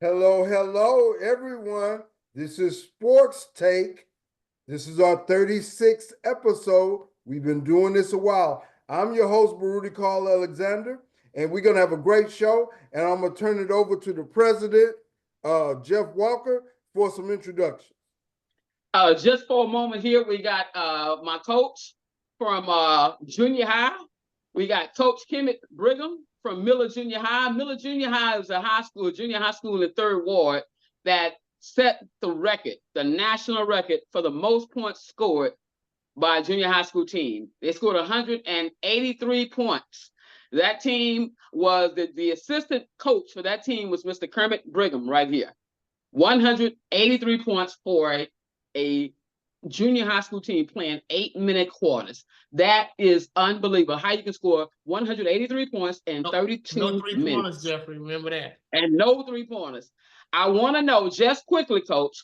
Hello, hello, everyone. This is Sportstake. This is our 36th episode. We've been doing this a while. I'm your host, Baruti Carl Alexander, and we're going to have a great show. And I'm going to turn it over to the president, Jeff Walker, for some introductions. Just for a moment here, we got my coach from junior high. We got Coach Kemet Brigham from Miller Junior High. Miller Junior High is a junior high school in the Third Ward that set the record, the national record for the most points scored by a junior high school team. They scored 183 points. That team was the assistant coach for that team was Mr. Kermit Brigham right here. 183 points for a junior high school team playing 8-minute quarters. That is unbelievable. How you can score 183 points in 32 no three minutes. Pointers, Jeffrey. Remember that. And no 3-pointers. I want to know just quickly, Coach.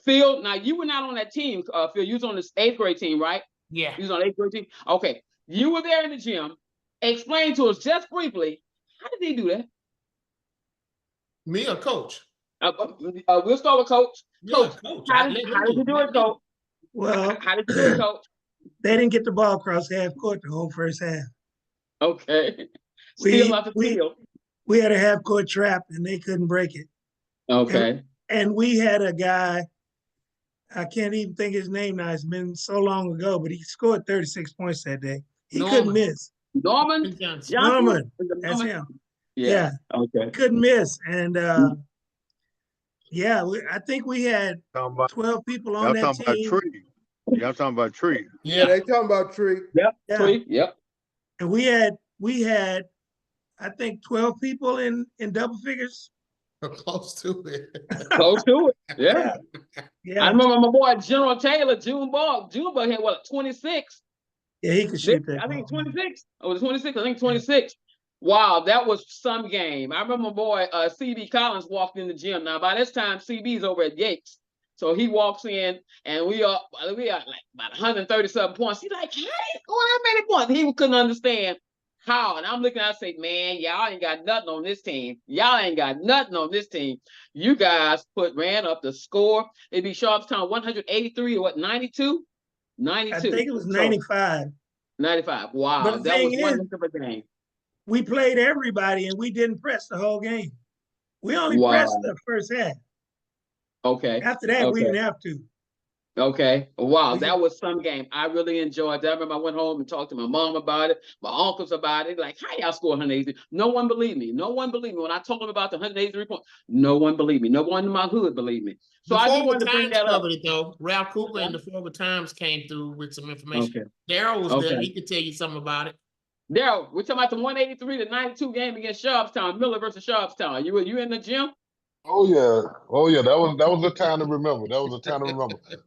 Phil, now you were not on that team, Phil. You was on this 8th grade team, right? Yeah. You was on 8th grade team. Okay. You were there in the gym. Explain to us just briefly, how did he do that? Me or Coach? We'll start with Coach. Yeah, Coach, how did you do it, Coach? Well, how did you do it, Coach? They didn't get the ball across half court the whole first half. Okay. We had a half court trap and they couldn't break it. Okay. And we had a guy, I can't even think his name now. It's been so long ago, but he scored 36 points that day. He couldn't miss. Norman? Norman. That's him. Yeah. Okay. Couldn't miss. And I think we had 12 people on that team. Y'all talking about Tree. Yeah, they talking about Tree. Yep. Yeah. Tree. Yep. And we had I think 12 people in double figures. Close to it. Close to it. Yeah. Yeah. I remember my boy General Taylor, Junebug had what, 26? Yeah, he could shoot that. I think 26. Oh, was it 26? I think 26. Wow, that was some game. I remember my boy CB Collins walked in the gym. Now by this time, CB's over at Yates. So he walks in and we are like about 137 points. He's like, hey, scoring that many points. He couldn't understand how. And I'm looking, I say, man, y'all ain't got nothing on this team. Y'all ain't got nothing on this team. You guys ran up the score. It'd be Sharpstown 183 or what, 92? 92. I think it was 95. 95. Wow. But that was one heck of a game. We played everybody and we didn't press the whole game. We only pressed the first half. Okay. After that, we didn't have to. Okay. Wow, that was some game. I really enjoyed that. I remember I went home and talked to my mom about it, my uncles about it. Like, how y'all score 183? No one believed me. No one believed me. When I told them about the 183 points, no one believed me. No one in my hood believed me. So I just wanted to bring that up. It, though. Ralph Cooper and the Forward Times came through with some information. Okay. Darrell was there. He could tell you something about it. Darrell, we're talking about the 183 to 92 game against Sharpstown, Miller versus Sharpstown. You in the gym? Oh yeah. That was a time to remember.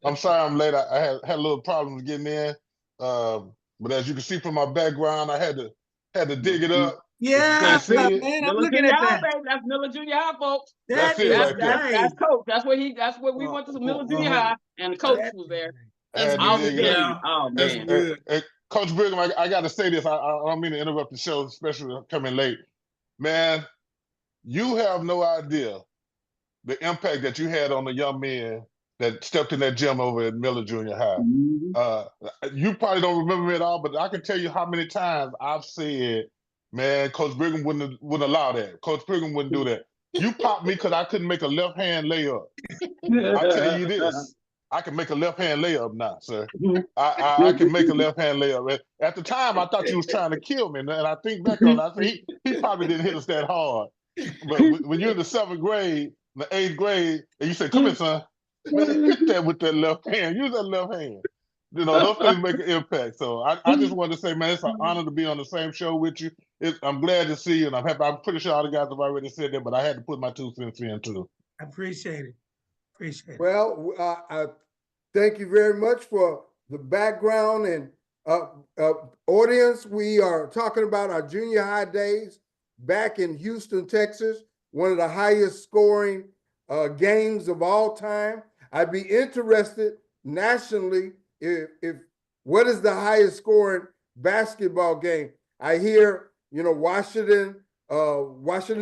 I'm sorry I'm late. I had a little problems getting in. But as you can see from my background, I had to dig it up. Yeah, man, I'm looking at that. That's Miller Junior High, folks. That's Coach. That's where we went to Miller Junior High, and the coach was there. Oh man. And Coach Brigham, I got to say this. I don't mean to interrupt the show, especially coming late. Man, you have no idea the impact that you had on the young men that stepped in that gym over at Miller Junior High. Mm-hmm. You probably don't remember me at all, but I can tell you how many times I've said, man, Coach Brigham wouldn't allow that. Coach Brigham wouldn't do that. You popped me because I couldn't make a left-hand layup. I tell you this, I can make a left-hand layup now, sir. I can make a left-hand layup. At the time, I thought you was trying to kill me, and I think back on it, I said, he probably didn't hit us that hard. But when you're in the 7th grade, the 8th grade, and you say, come here, son. Man, hit that with that left hand. Use that left hand. You know, those things make an impact. So I just wanted to say, man, it's an honor to be on the same show with you. I'm glad to see you, and I'm happy. I'm pretty sure all the guys have already said that, but I had to put my 2 cents in, too. I appreciate it. Well, thank you very much for the background and audience. We are talking about our junior high days back in Houston, Texas. One of the highest scoring games of all time. I'd be interested nationally if what is the highest scoring basketball game? I hear, Washington,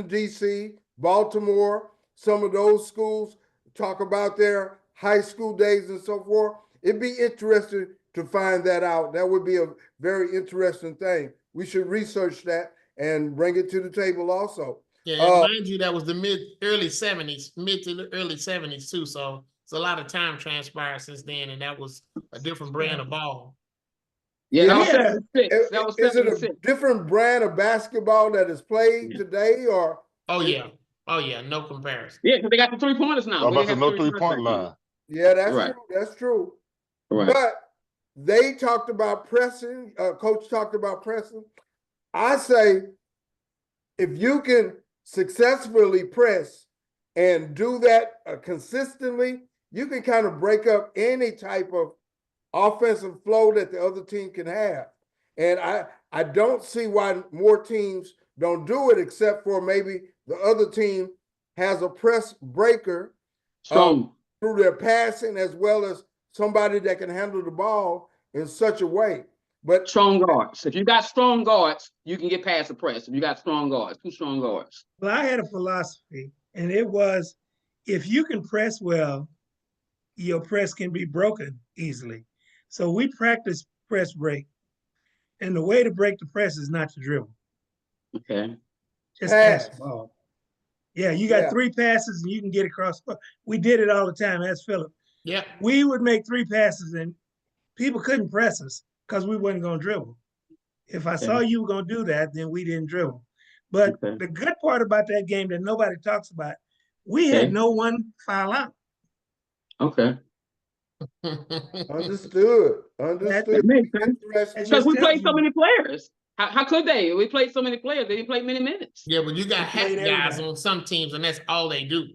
D.C., Baltimore, some of those schools talk about their high school days and so forth. It'd be interesting to find that out. That would be a very interesting thing. We should research that and bring it to the table also. Yeah, mind you, that was the mid to early 70s too. So it's a lot of time transpired since then, and that was a different brand of ball. Yeah, that was 76. That was Is it 76. a different brand of basketball that is played today, or? Oh yeah, no comparison. Yeah, because they got the 3-pointers now. I'm about to say no 3-point line. Yeah, that's true. That's true. Right. But they talked about pressing. Coach talked about pressing. I say, if you can successfully press and do that consistently, you can kind of break up any type of offensive flow that the other team can have. And I don't see why more teams don't do it, except for maybe the other team has a press breaker through their passing, as well as somebody that can handle the ball in such a way. But strong guards. If you got strong guards, you can get past the press. If you got strong guards, 2 strong guards. Well, I had a philosophy, and it was, if you can press well, your press can be broken easily. So we practice press break. And the way to break the press is not to dribble. Okay. Just pass the ball. Yeah, you got 3 passes and you can get across. We did it all the time. That's Philip. Yeah. We would make 3 passes and people couldn't press us because we wasn't going to dribble. If I saw you were going to do that, then we didn't dribble. But the good part about that game that nobody talks about, we had no one foul out. Okay. Understood. That makes sense. Because we played so many players. How could they? We played so many players. They didn't play many minutes. Yeah, but you got hack guys on some teams, and that's all they do.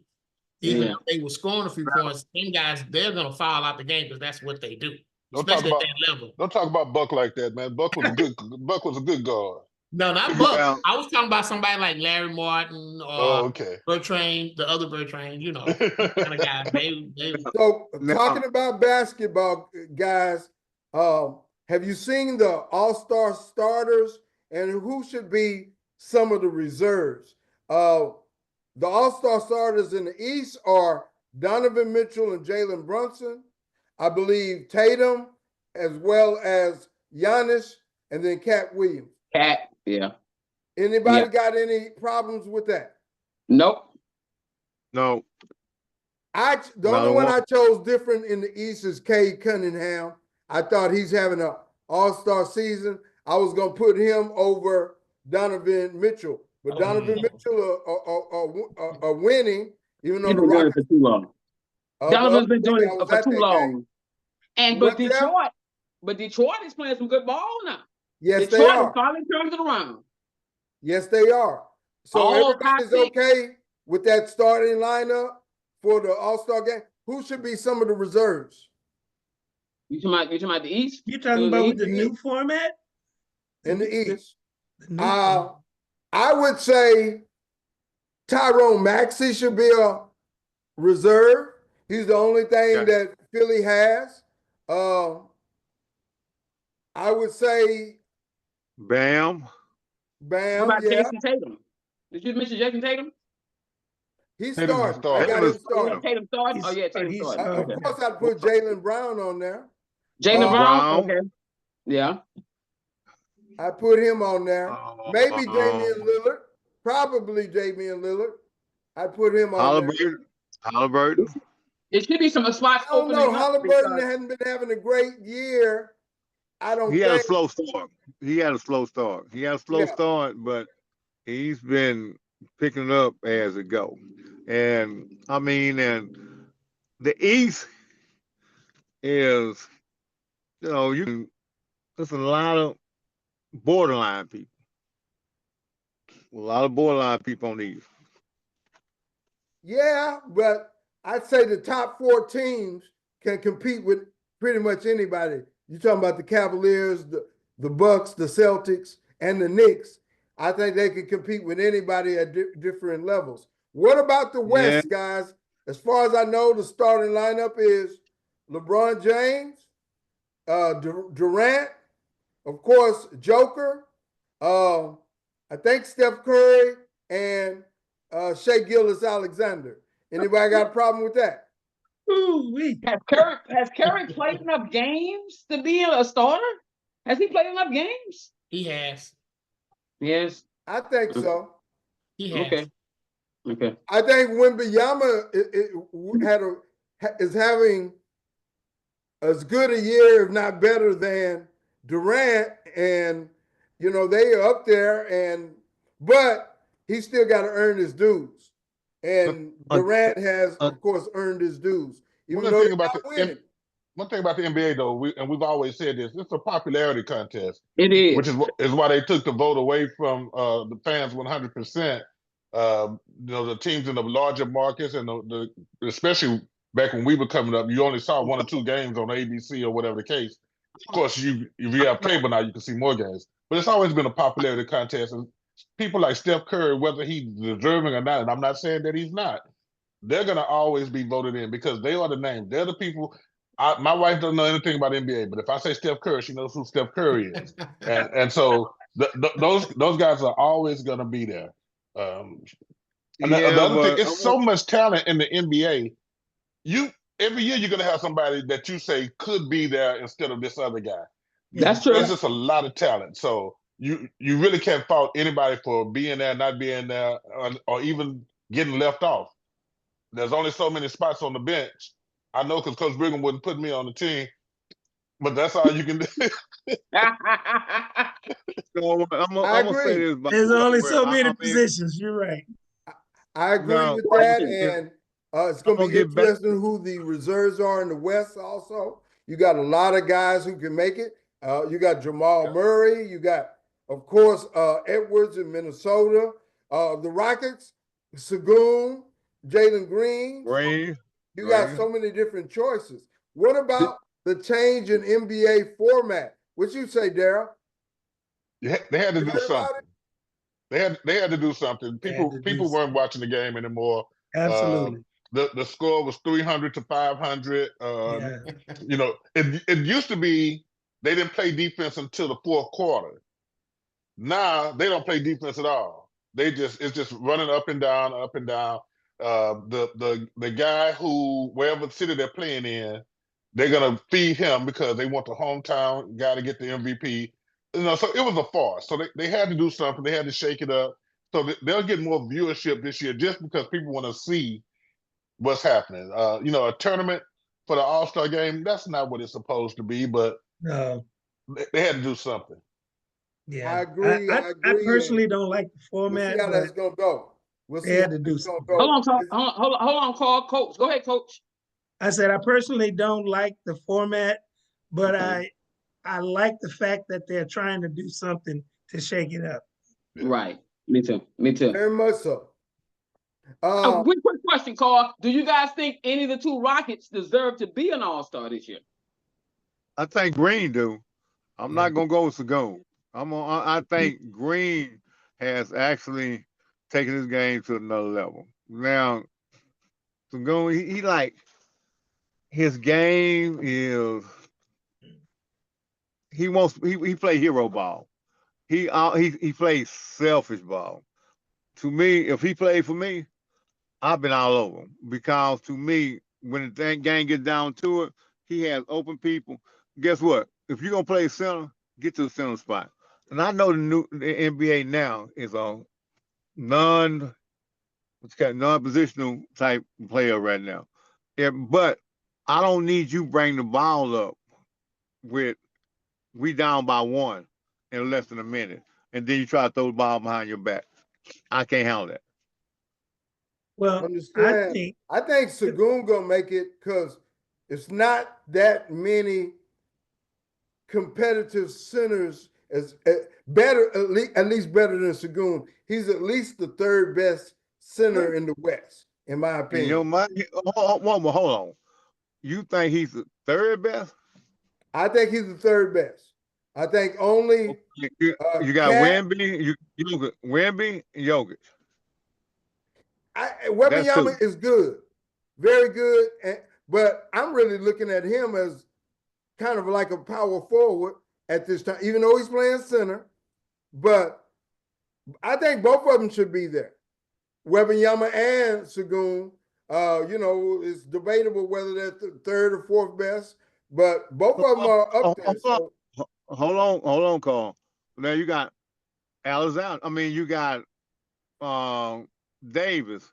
Even though they were scoring a few points, some guys, they're going to foul out the game because that's what they do. Don't talk about Buck like that, man. Buck was a good guard. No, not Buck. I was talking about somebody like Larry Martin or Bertrand, the other Bertrand, you know, kind of guys. So talking about basketball, guys, have you seen the All-Star starters and who should be some of the reserves? The All-Star starters in the East are Donovan Mitchell and Jalen Brunson. I believe Tatum, as well as Giannis, and then Cat Williams. Anybody got any problems with that? Nope. No. The only one I chose different in the East is Cade Cunningham. I thought he's having an all-star season. I was going to put him over Donovan Mitchell. But Donovan Mitchell are winning, even though he's been doing it for too long. Donovan's been doing it for too long. But Detroit is playing some good ball now. Yes, Detroit they are. Is finally turned it around. Yes, they are. So everybody's okay with that starting lineup for the All-Star game. Who should be some of the reserves? You talking about the East? You talking about with the new format? In the East. I would say Tyrone Maxey should be a reserve. He's the only thing that Philly has. I would say Bam. What about Jason Tatum? Did you mention Jason Tatum? He started. I got him started. Tatum started? Oh, yeah, Tatum started. Of course, I'd put Jaylen Brown on there. Jaylen Brown? Okay. Yeah. I put him on there. Maybe Damian Lillard. Probably Damian Lillard. I put him on there. Halliburton. It should be some spots opening up. Halliburton hasn't been having a great year. He had a slow start, but he's been picking it up as it goes. And I mean, and the East is, there's a lot of borderline people. A lot of borderline people on the East. Yeah, but I'd say the top 4 teams can compete with pretty much anybody. You're talking about the Cavaliers, the Bucks, the Celtics, and the Knicks. I think they can compete with anybody at different levels. What about the West, guys? As far as I know, the starting lineup is LeBron James, Durant, of course, Joker, I think Steph Curry, and Shea Gilgeous-Alexander. Anybody got a problem with that? Ooh-wee. Has Curry played enough games to be a starter? Has he played enough games? He has. Yes. I think so. He has. Okay. Okay. I think Wembanyama is having as good a year, if not better, than Durant, and you know they are up there. But he still got to earn his dues, and Durant has, of course, earned his dues. Even though they're not winning. One thing about the NBA, though, we've always said this: it's a popularity contest. It is, which is why they took the vote away from the fans 100%. You know, the teams in the larger markets and the especially back when we were coming up, you only saw 1 or 2 games on ABC or whatever the case. Of course, if you have cable now, you can see more games. But it's always been a popularity contest, and people like Steph Curry, whether he's deserving or not, and I'm not saying that he's not, they're gonna always be voted in because they are the name. They're the people. My wife doesn't know anything about NBA, but if I say Steph Curry, she knows who Steph Curry is, and so those guys are always going to be there. And the other thing, it's so much talent in the NBA. Every year you're going to have somebody that you say could be there instead of this other guy. That's true. There's just a lot of talent, so you really can't fault anybody for being there, not being there, or even getting left off. There's only so many spots on the bench. I know because Coach Brigham wouldn't put me on the team, but that's all you can do. So I'm gonna say this. There's only so many positions. You're right. I agree with that, and it's going to be interesting who the reserves are in the West. Also, you got a lot of guys who can make it. You got Jamal Murray. You got, of course, Edwards in Minnesota. The Rockets, Sagoon, Jalen Green. You got so many different choices. What about the change in NBA format? What you say, Darryl? They had to do something. They had to do something. People weren't watching the game anymore. Absolutely. The score was 300 to 500. You know, it used to be they didn't play defense until the fourth quarter. Now they don't play defense at all. It's just running up and down, up and down. The guy who, wherever city they're playing in, they're gonna feed him because they want the hometown guy to get the MVP. You know, so it was a farce. So they had to do something. They had to shake it up. So they'll get more viewership this year just because people want to see what's happening. You know, a tournament for the All-Star game, that's not what it's supposed to be, but no, they had to do something. Yeah, I agree. I personally don't like the format. We'll see how that's gonna go. They had to do something. Hold on, call Coach. Go ahead, Coach. I said I personally don't like the format, but I like the fact that they're trying to do something to shake it up. Right. Me too. Very much so. Quick question, Carl. Do you guys think any of the 2 Rockets deserve to be an All-Star this year? I think Green do. I'm not gonna go with Sagoon. I think Green has actually taken his game to another level. Now, Sagoon, he like his game is he play hero ball. He plays selfish ball. To me, if he played for me, I've been all over him because to me, when the game gets down to it, he has open people. Guess what? If you're gonna play center, get to the center spot. And I know the NBA now is a non-positional type player right now. Yeah, but I don't need you bring the ball up with we down by 1 in less than a minute, and then you try to throw the ball behind your back. I can't handle that. Well, I think Sagoon gonna make it because it's not that many competitive centers as better, at least better than Sagoon. He's at least the 3rd best center in the West, in my opinion. Hold on. You think he's the 3rd best? I think he's the 3rd best. I think only you got Wemby, Wemby, and Jokic. Wembanyama is good, very good, but I'm really looking at him as kind of like a power forward at this time, even though he's playing center. But I think both of them should be there. Wembanyama and Sengun. You know, it's debatable whether they're third or fourth best, but both of them are up there. So. Hold on, Carl. Now you got Alexander. I mean, you got Davis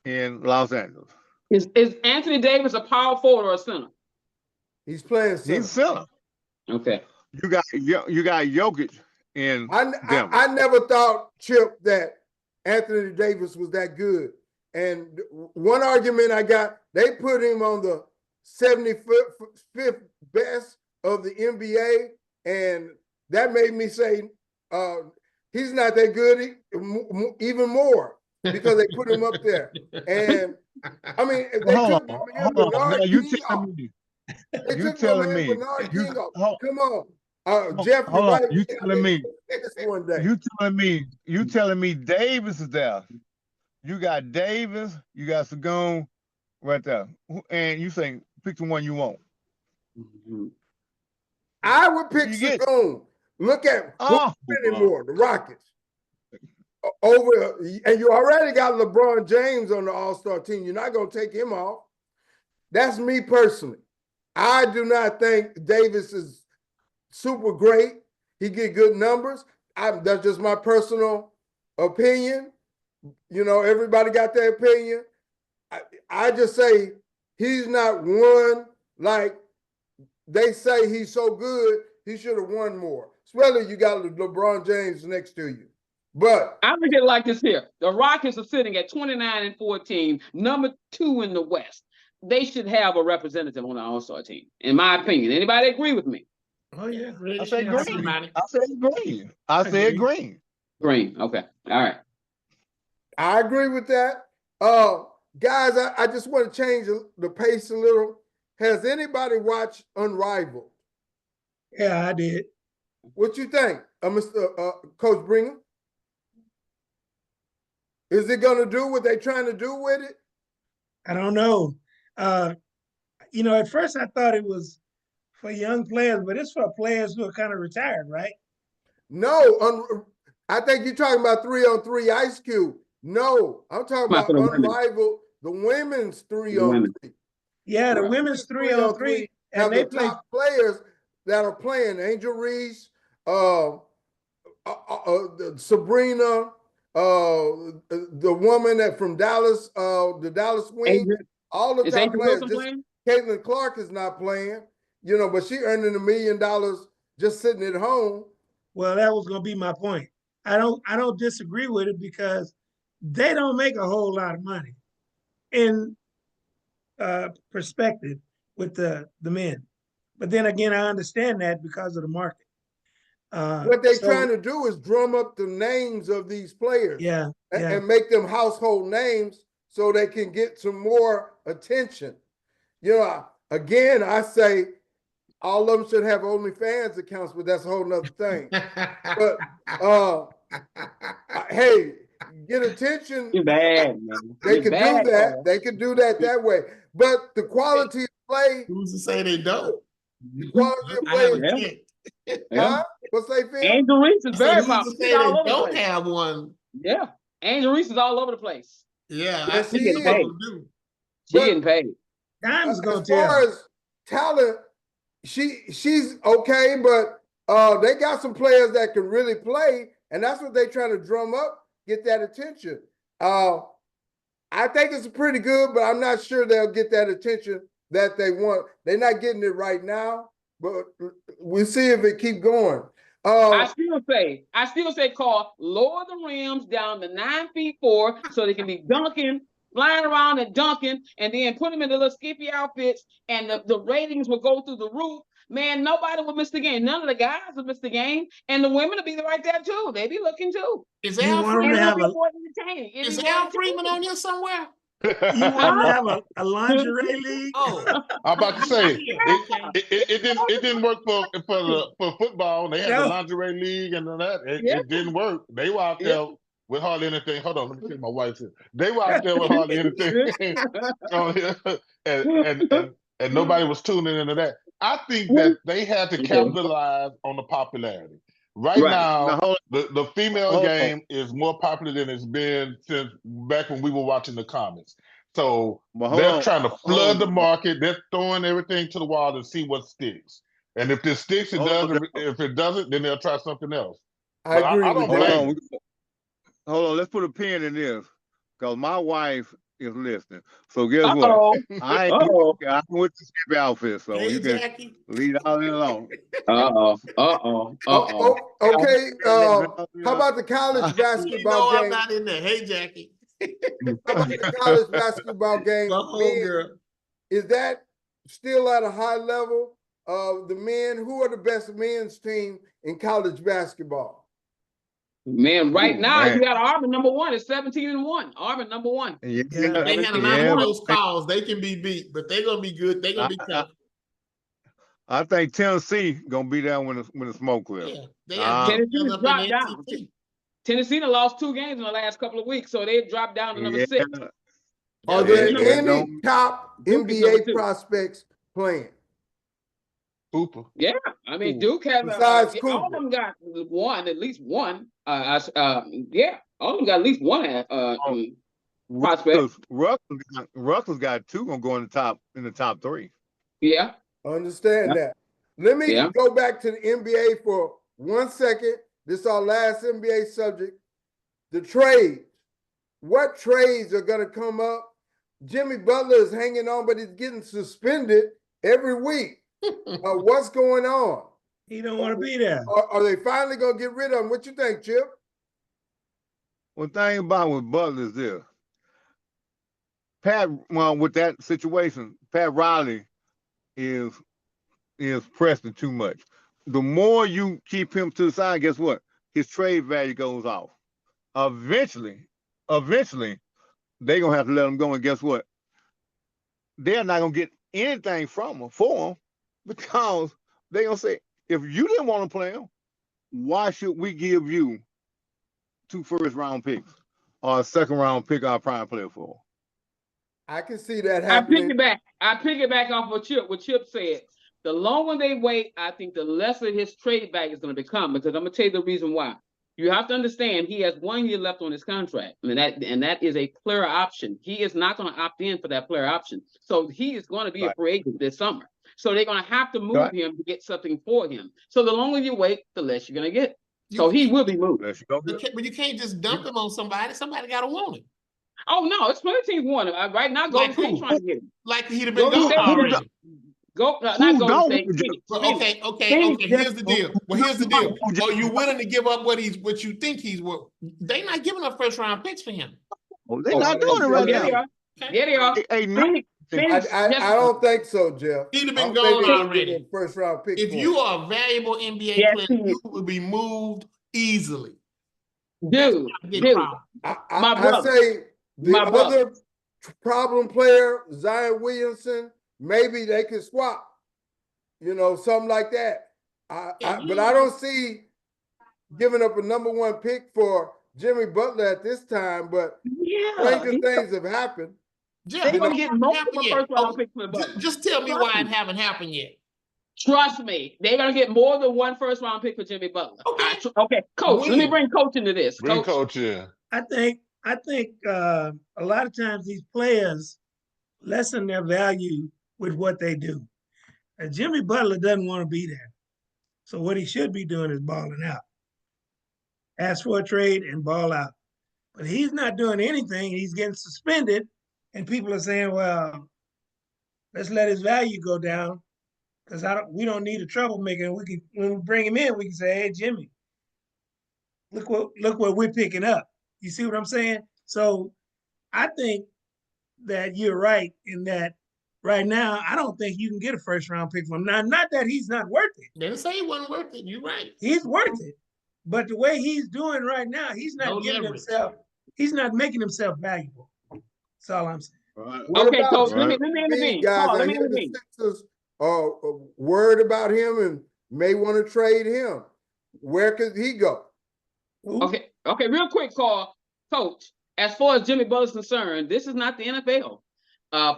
in Los Angeles. Is Anthony Davis a power forward or a center? He's playing center. He's center. Okay. You got Jokic in Denver. I never thought, Chip, that Anthony Davis was that good. And one argument I got, they put him on the 75th best of the NBA, and that made me say he's not that good even more because they put him up there. And I mean, if they took Bernard King off, you telling me Bernard King off. Come on, Jeff, you're right. You telling me Davis is there. You got Davis, you got Sengun right there, and you say pick the one you want. I would pick Sengun. Look at anymore, the Rockets. Over, and you already got LeBron James on the All-Star team. You're not going to take him off. That's me personally. I do not think Davis is super great. He get good numbers. That's just my personal opinion. You know, everybody got their opinion. I just say he's not one like they say he's so good, he should have won more. Especially you got LeBron James next to you. But I look at it like this here. The Rockets are sitting at 29-14, number 2 in the West. They should have a representative on the All-Star team, in my opinion. Anybody agree with me? Oh, yeah. I said green. I said green. Green. Okay. All right. I agree with that. Guys, I just want to change the pace a little. Has anybody watched Unrivaled? Yeah, I did. What you think, Mr. Coach Bingham? Is it going to do what they're trying to do with it? I don't know. You know, at first I thought it was for young players, but it's for players who are kind of retired, right? No, I think you're talking about 3-on-3 Ice Cube. No, I'm talking about Unrivaled, the women's 3-on-3. Yeah, the women's 3-on-3. And they play top players that are playing. Angel Reese, Sabrina, the woman that from Dallas, the Dallas Wings, all the top players. Caitlin Clark is not playing, you know, but she earning $1 million just sitting at home. Well, that was going to be my point. I don't disagree with it because they don't make a whole lot of money in perspective with the men. But then again, I understand that because of the market. What they're trying to do is drum up the names of these players, and make them household names so they can get some more attention. You know, again, I say all of them should have OnlyFans accounts, but that's a whole nother thing. But hey, get attention. You're bad, man. They can do that. They can do that way. But the quality of play. Who's to say they don't? The quality of play. What's they feel? Angel Reese is very popular. They don't have one. Yeah. Angel Reese is all over the place. Yeah, yes, she getting paid. She getting paid. As far as talent, she's okay, but they got some players that can really play, and that's what they're trying to drum up, get that attention. I think it's pretty good, but I'm not sure they'll get that attention that they want. They're not getting it right now, but we'll see if it keep going. I still say, Carl, lower the rims down to 9'4" so they can be dunking, flying around and dunking, and then put them in the little skimpy outfits, and the ratings will go through the roof. Man, nobody will miss the game. None of the guys will miss the game, and the women will be right there too. They be looking too. Is Al Freeman on here somewhere? You want to have a lingerie league? I'm about to say it didn't work for football. They had the lingerie league and that. It didn't work. They were out there with hardly anything. Hold on, let me see my wife here. They were out there with hardly anything. and nobody was tuning into that. I think that they had to capitalize on the popularity. Right Right. now, hold the female hold on. game is more popular than it's been since back when we were watching the comics. So But hold they're on. trying to flood the on. market. They're throwing everything to the wall to see what sticks. And if this sticks, it Hold does. on. If it doesn't, then they'll try something else. I But agree I with don't that. blame them. Hold on. Let's put a pin in this because my wife is listening. So guess Uh-oh. what? I Uh-oh. went to skip outfit, so Hey, you can Jackie. leave all that alone. Uh-oh. Uh-oh. Uh-oh. Okay. How about the college You basketball know I'm game? not in there. Hey, Jackie. How about the college basketball game? Go home, girl. Is that still at a high level? The men, who are the best men's team in college basketball? Man, right Ooh, now man. you got Auburn #1. It's 17-1. Auburn #1. Yeah, They had a lot of close calls. They can be beat, but they're gonna be good. They're gonna be tough. I think Tennessee gonna be there when the smoke clears. Yeah, they got Tennessee up dropped in down. the NCT. Tennessee done lost 2 games in the last couple of weeks, so they dropped down to number 6. Are there any top Duke is number NBA 2. prospects playing? Cooper. Yeah, I mean Duke has Besides all of Cooper. them got one, at least one. Yeah, all of them got at least one prospect. Rutgers got 2 gonna go in the top 3. Yeah, Understand that. Let me Yeah. go back to the NBA for 1 second. This is our last NBA subject. The trades. What trades are going to come up? Jimmy Butler is hanging on, but he's getting suspended every week. What's going on? He don't want to be there. Are they finally going to get rid of him? What you think, Chip? One thing about with Butler is this. With that situation, Pat Riley is pressing too much. The more you keep him to the side, guess what? His trade value goes off. Eventually, they're gonna have to let him go. And guess what? They're not gonna get anything from him for him because they're gonna say, if you didn't want to play him, why should we give you 2 first-round picks or a second-round pick our prime player for? I can see that happening. I piggyback off what Chip said. The longer they wait, I think the lesser his trade value is going to become, because I'm going to tell you the reason why. You have to understand he has 1 year left on his contract, and that is a player option. He is not going to opt in for that player option. So he is going to be a free agent this summer. So they're going to have to move him to get something for him. So the longer you wait, the less you're going to get. So he will be moved. But you can't just dump him on somebody. Somebody got to want him. Oh, no, it's plenty of teams want him. Right now, Golden State trying to get him. Like he'd have been gone already. Not Golden State. Okay. Here's the deal. Well, here's the deal. Are you willing to give up what you think he's worth? They're not giving up first-round picks for him. Oh, they're not doing it right now. Yeah, they are. I don't think so, Jeff. He'd have been gone already. First-round pick. If you are a valuable NBA player, you would be moved easily. Dude. I say the other problem player, Zion Williamson, maybe they could swap, something like that. But I don't see giving up a #1 pick for Jimmy Butler at this time. But stranger things have happened. Jeff, they're gonna get multiple first-round picks for Butler. Just tell me why it haven't happened yet. Trust me, they're gonna get more than 1 first-round pick for Jimmy Butler. Okay, Coach. Let me bring Coach into this. Bring Coach in. I think a lot of times these players lessen their value with what they do. And Jimmy Butler doesn't want to be there. So what he should be doing is balling out. Ask for a trade and ball out. But he's not doing anything. He's getting suspended. And people are saying, well, let's let his value go down because we don't need a troublemaker. When we bring him in, we can say, hey, Jimmy, look what we're picking up. You see what I'm saying? So I think that you're right in that right now, I don't think you can get a first-round pick from him. Now, not that he's not worth it. Didn't say he wasn't worth it. You're right. He's worth it. But the way he's doing right now, he's not he's not making himself valuable. That's all I'm saying. Right. Okay, Coach, let me intervene. Guys, the Sixers are worried about him and may want to trade him. Where could he go? Okay, real quick, Coach. As far as Jimmy Butler's concerned, this is not the NFL.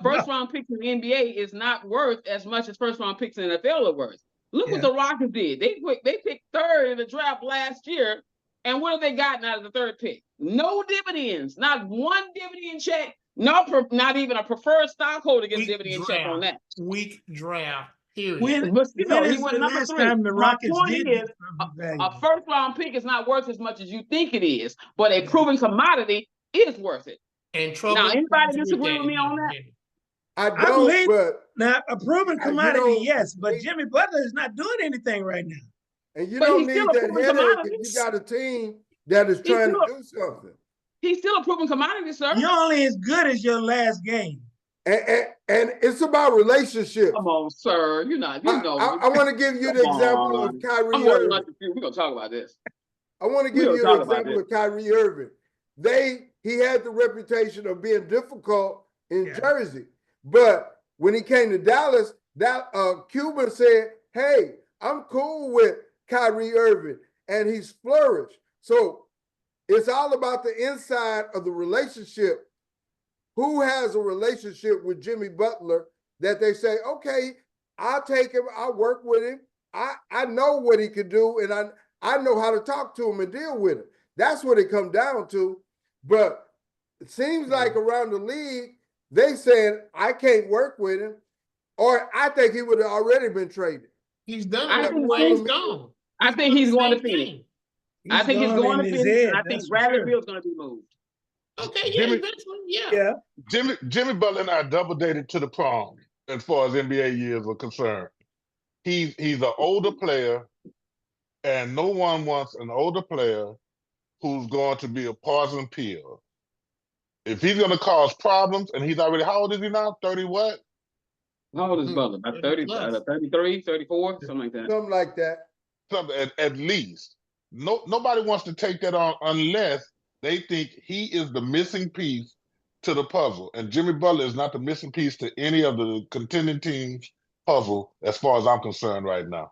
First-round picks in the NBA is not worth as much as first-round picks in the NFL are worth. Look what the Rockets did. They picked third in the draft last year, and what have they gotten out of the third pick? No dividends, not one dividend check, not even a preferred stockholder gets dividend check on that. Weak draft. Period. But still, when he is went the number last 3. time the My Rockets point did is, a first-round pick is not worth as much as you think it is, but a proven commodity is worth it. And trouble. Now, anybody disagree with me on that? I don't, but now a proven commodity, yes, but Jimmy Butler is not doing anything right now. And you don't need that headache if you got a team that is trying to do something. He's still a proven commodity, sir. You're only as good as your last game. And it's about relationships. Come on, sir. You're not, you know. I want to give you the example of Kyrie Irving. We're going to talk about this. I want to give you the example of Kyrie Irving. He had the reputation of being difficult in Jersey. But when he came to Dallas, Cuban said, hey, I'm cool with Kyrie Irving, and he's flourished. So it's all about the inside of the relationship. Who has a relationship with Jimmy Butler that they say, okay, I'll take him, I'll work with him. I know what he can do, and I know how to talk to him and deal with him. That's what it comes down to. But it seems like around the league, they saying, I can't work with him, or I think he would have already been traded. He's done it. He's gone. I think he's going to Phoenix. I think he's going to Phoenix, and I think Bradley Beal's going to be moved. Okay, yeah. Jimmy Butler and I double dated to the prom as far as NBA years are concerned. He's an older player, and no one wants an older player who's going to be a poison pill. If he's going to cause problems, and he's already, how old is he now? 30 what? How old is Butler? About 30, 33, 34, something like that. Something like that. Something at least. Nobody wants to take that on unless they think he is the missing piece to the puzzle. And Jimmy Butler is not the missing piece to any of the contending teams' puzzle as far as I'm concerned right now.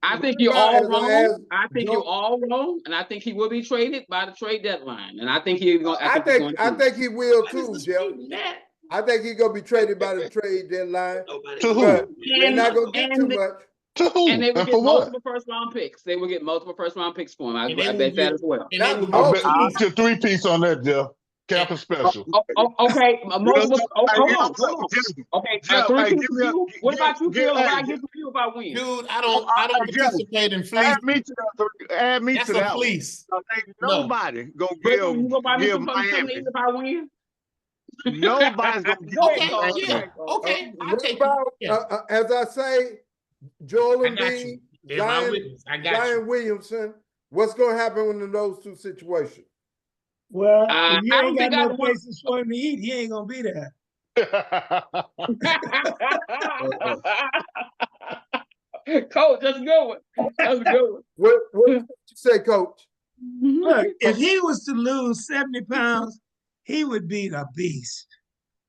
I think you're all wrong. I think you're all wrong, and I think he will be traded by the trade deadline. And I think he's going. I think he will too, Jeff. I think he's gonna be traded by the trade deadline. To who? They're not gonna get too much. To who? And they will get multiple first-round picks. They will get multiple first-round picks for him. I bet that as well. I'll bet you 3-piece on that, Jeff. Cap and special. Okay, multiple. Hold on. Okay, what about you, Phil? What I get from you if I win? Dude, I don't participate in fleece. Add me to that. Fleece. Nobody gonna give Miami if I win. Nobody's gonna give. Okay. As I say, Joel Embiid, Zion Williamson. What's gonna happen in those two situations? Well, if you ain't got no places for him to eat, he ain't gonna be there. Coach, that's a good one. That's a good one. What did you say, Coach? Look, if he was to lose 70 pounds, he would be a beast.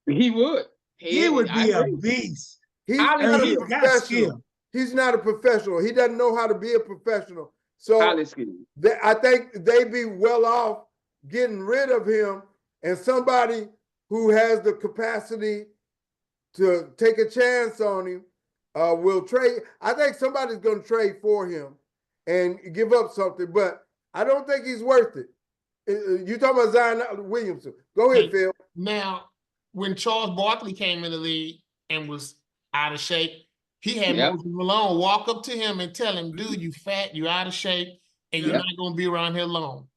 He would. He would be a beast. He's not a professional. He's not a professional. He doesn't know how to be a professional. So I think they'd be well off getting rid of him, and somebody who has the capacity to take a chance on him will trade. I think somebody's going to trade for him and give up something, but I don't think he's worth it. You talking about Zion Williamson. Go ahead, Phil. Now, when Charles Barkley came in the league and was out of shape, he had Moses Malone walk up to him and tell him, dude, you fat, you out of shape, and you're not going to be around here long.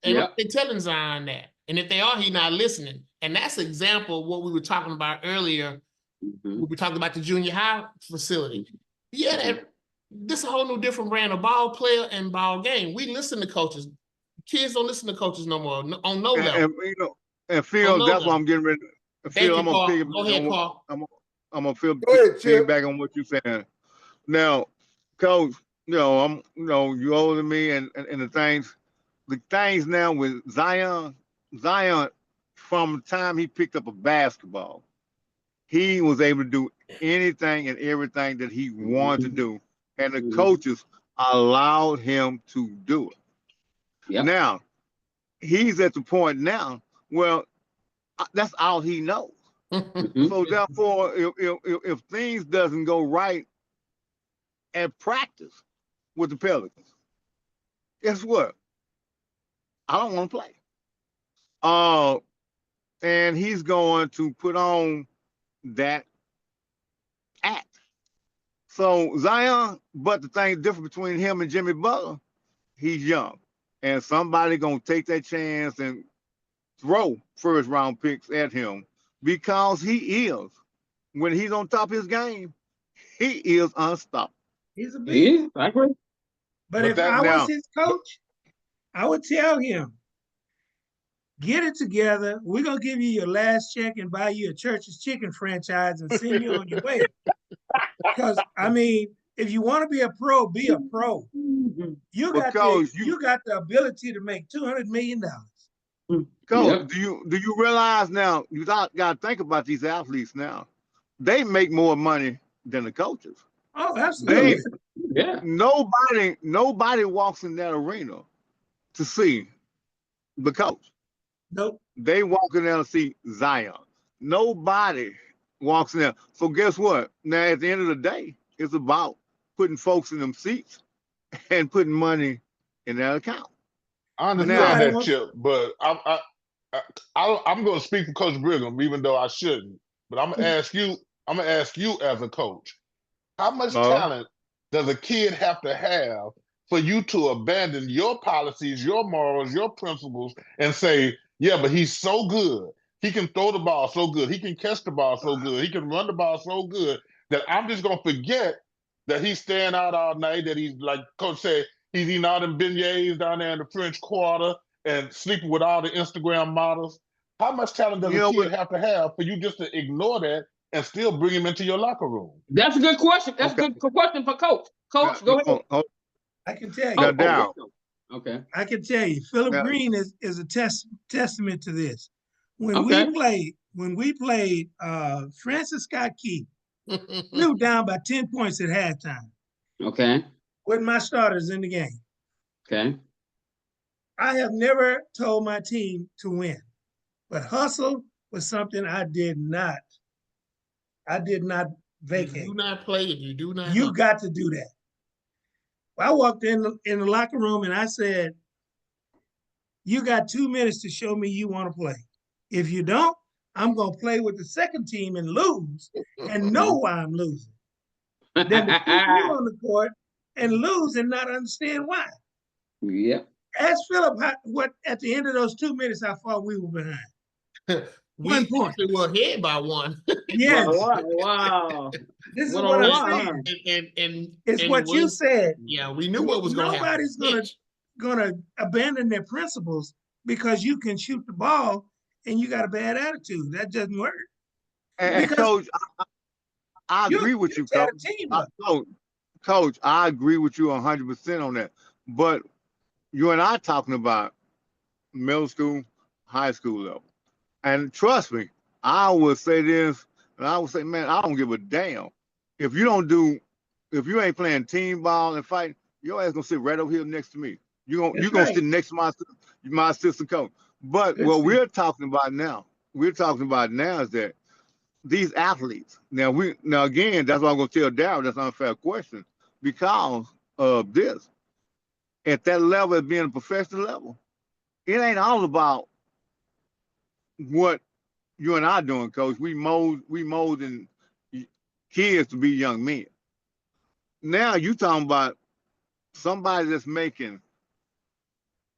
And they're telling Zion that. And if they are, he's not listening. And that's an example of what we were talking about earlier. We were talking about the junior high facility. Yeah, this is a whole new different brand of ball player and ball game. We listen to coaches. Kids don't listen to coaches no more on no level. And Phil, that's why I'm getting ready. Phil, I'm gonna pick Go ahead, Carl. I'm gonna piggyback on what you're saying. Now, Coach, you older than me, and the things now with Zion, from the time he picked up a basketball, he was able to do anything and everything that he wanted to do, and the coaches allowed him to do it. Now, he's at the point now, well, that's all he knows. So therefore, if things doesn't go right at practice with the Pelicans. Guess what? I don't want to play. And he's going to put on that act. So Zion, but the thing different between him and Jimmy Butler, he's young. And somebody gonna take that chance and throw first round picks at him because he is, when he's on top of his game, he is unstoppable. He's a beast. I agree. But if I was his coach, I would tell him, get it together. We're going to give you your last check and buy you a Church's Chicken franchise and send you on your way. Because, I mean, if you want to be a pro, be a pro. You got the ability to make $200 million. Coach, do you realize now, you got to think about these athletes now. They make more money than the coaches. Oh, absolutely. Nobody walks in that arena to see the coach. Nope. They walk in there to see Zion. Nobody walks in there. So guess what? Now, at the end of the day, it's about putting folks in them seats and putting money in that account. I understand that, Chip, but I'm going to speak for Coach Brigham, even though I shouldn't. But I'm going to ask you. I'm going to ask you as a coach, how much talent does a kid have to have for you to abandon your policies, your morals, your principles, and say, yeah, but he's so good. He can throw the ball so good. He can catch the ball so good. He can run the ball so good that I'm just going to forget that he's staying out all night, that he's, like Coach said, he's eating all them beignets down there in the French Quarter and sleeping with all the Instagram models. How much talent does a kid have to have for you just to ignore that and still bring him into your locker room? That's a good question. That's a good question for Coach. Coach, go ahead. I can tell you. Okay. I can tell you, Philip Green is a testament to this. When we played Francis Scott Key, we were down by 10 points at halftime. Okay. With my starters in the game. Okay. I have never told my team to win, but hustle was something I did not vacate. You do not play if you do not. You got to do that. I walked in the locker room and I said, you got 2 minutes to show me you want to play. If you don't, I'm going to play with the second team and lose and know why I'm losing. Then to put you on the court and lose and not understand why. Yeah. Ask Philip what at the end of those 2 minutes how far we were behind. We actually were ahead by one. Yes. Wow. This is what I'm saying. And it's what you said. Yeah, we knew what was going to happen. Nobody's gonna abandon their principles because you can shoot the ball and you got a bad attitude. That doesn't work. And Coach, I agree with you, Coach. Coach, I agree with you 100% on that. But you and I talking about middle school, high school level. And trust me, I would say this, and I would say, man, I don't give a damn. If you ain't playing team ball and fighting, your ass gonna sit right over here next to me. You're gonna sit next to my assistant coach. But what we're talking about now is that these athletes, now again, that's what I'm gonna tell Darrell, that's an unfair question, because of this. At that level, at being a professional level, it ain't all about what you and I doing, Coach. We molding kids to be young men. Now you talking about somebody that's making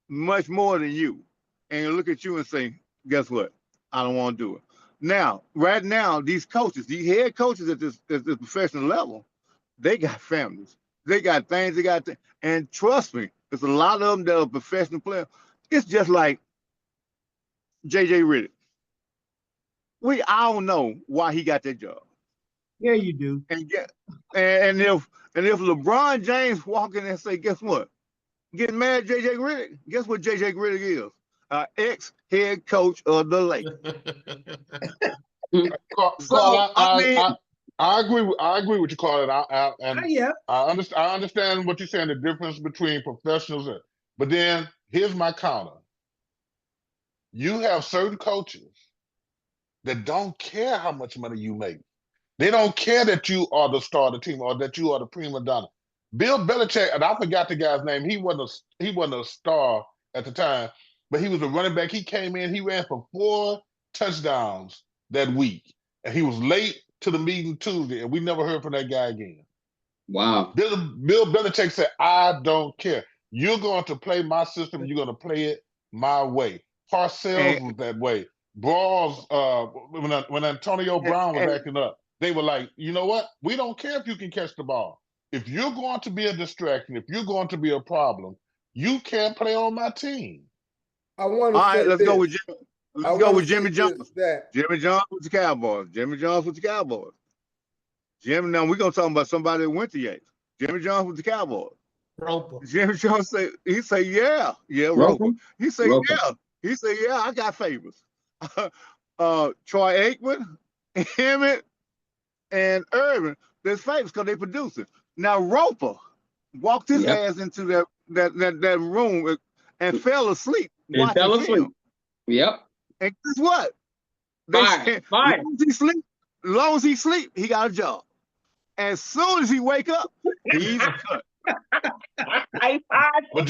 much more than you, and look at you and say, guess what? I don't want to do it. Now, right now, these coaches, these head coaches at this professional level, they got families. They got things, and trust me, there's a lot of them that are professional players. It's just like J.J. Redick. We all know why he got that job. Yeah, you do. And if LeBron James walk in and say, guess what? Getting mad at J.J. Redick, guess what J.J. Redick is? Ex-head coach of the Lakers. I agree with you, Carl. I understand what you're saying, the difference between professionals. But then here's my counter. You have certain coaches that don't care how much money you make. They don't care that you are the star of the team or that you are the prima donna. Bill Belichick, and I forgot the guy's name. He wasn't a star at the time, but he was a running back. He came in, he ran for 4 touchdowns that week, and he was late to the meeting Tuesday, and we never heard from that guy again. Wow. Bill Belichick said, "I don't care. You're going to play my system. You're going to play it my way." Parcells was that way. Brawls, when Antonio Brown was acting up, they were like, "You know what? We don't care if you can catch the ball. If you're going to be a distraction, if you're going to be a problem, you can't play on my team." I want to say All right, let's this. go with Jimmy. I Let's go wanna with say Jimmy this, Johnson. that Jimmy Johnson with the Cowboys. Jimmy Johnson with the Cowboys. Jimmy, now we're gonna talk about somebody that went to Yates. Jimmy Johnson with the Cowboys. Roper. Jimmy Johnson say, yeah, Roper? Roper. He said, Roper. yeah. He said, yeah, I got favorites. Troy Aikman, Emmett, and Irvin, there's favorites because they produce it. Now Roper walked his ass into that room and fell asleep watching fell asleep. film. Yep. And guess what? Fired. As long as he sleep, he got a job. As soon as he wake up, he's cut. But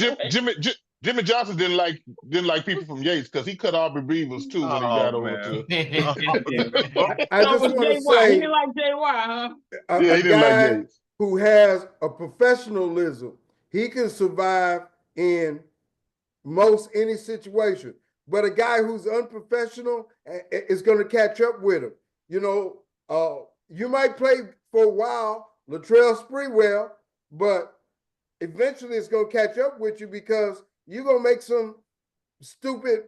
Jimmy Johnson didn't like people from Yates because he cut Aubrey Beavers too when he got over to. I just want to say, he didn't like JY, huh? Yeah, he didn't guy like Yates. who has a professionalism, he can survive in most any situation. But a guy who's unprofessional is going to catch up with him. You know, you might play for a while, Latrell Sprewell, but eventually it's going to catch up with you because you're going to make some stupid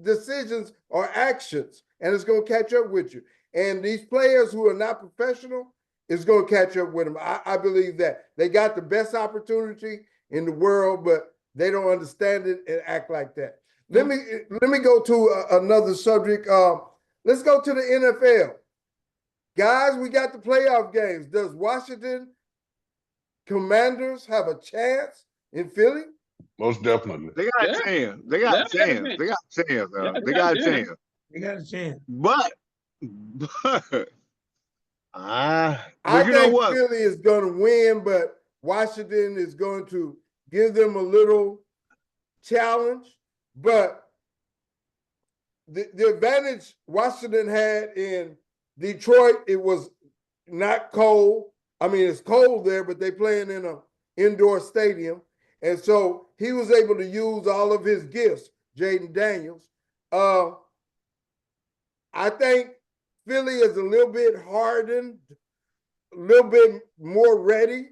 decisions or actions, and it's going to catch up with you. And these players who are not professional is going to catch up with them. I believe that they got the best opportunity in the world, but they don't understand it and act like that. Let me go to another subject. Let's go to the NFL. Guys, we got the playoff games. Does Washington Commanders have a chance in Philly? Most definitely. They got a chance. They got a chance. They got a chance. They got a chance. They got a chance. But I you know think what? Philly is going to win, but Washington is going to give them a little challenge. But the advantage Washington had in Detroit, it was not cold. I mean, it's cold there, but they playing in an indoor stadium. And so he was able to use all of his gifts, Jaden Daniels. I think Philly is a little bit hardened, a little bit more ready.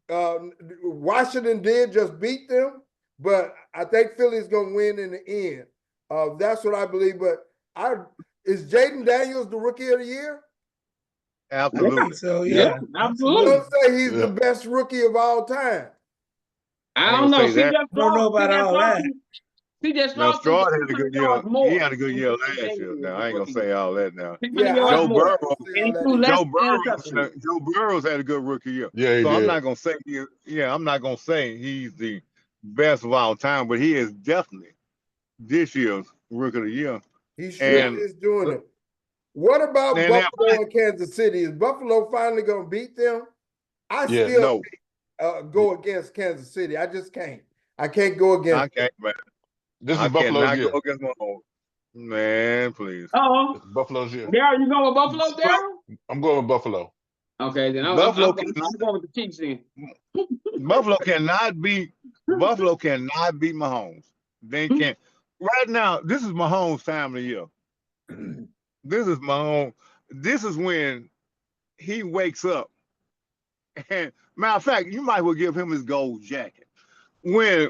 Washington did just beat them, but I think Philly's going to win in the end. That's what I believe. But is Jaden Daniels the rookie of the year? Absolutely. I think so, yeah. Absolutely. Don't say he's the best rookie of all time. I don't know. I don't know about all that. Now, Stroud had a good year. He had a good year last year. Now, I ain't going to say all that now. Yeah, Joe Burrows had a good rookie year. Yeah, so I'm not going to say he's the best of all time, but he is definitely this year's rookie of the year. He sure is doing it. What about Buffalo and Kansas City? Is Buffalo finally going to beat them? I still can't go against Kansas City. I just can't. I can't go against. I can't, man. This is Buffalo's year. Go against Mahomes. Man, please. Oh, Buffalo's year. Darryl, you going with Buffalo, Darryl? I'm going with Buffalo. Okay, then I'm going with the Chiefs then. Buffalo cannot beat Mahomes. They can't. Right now, this is Mahomes' time of the year. This is Mahomes. This is when he wakes up. And matter of fact, you might well give him his gold jacket. When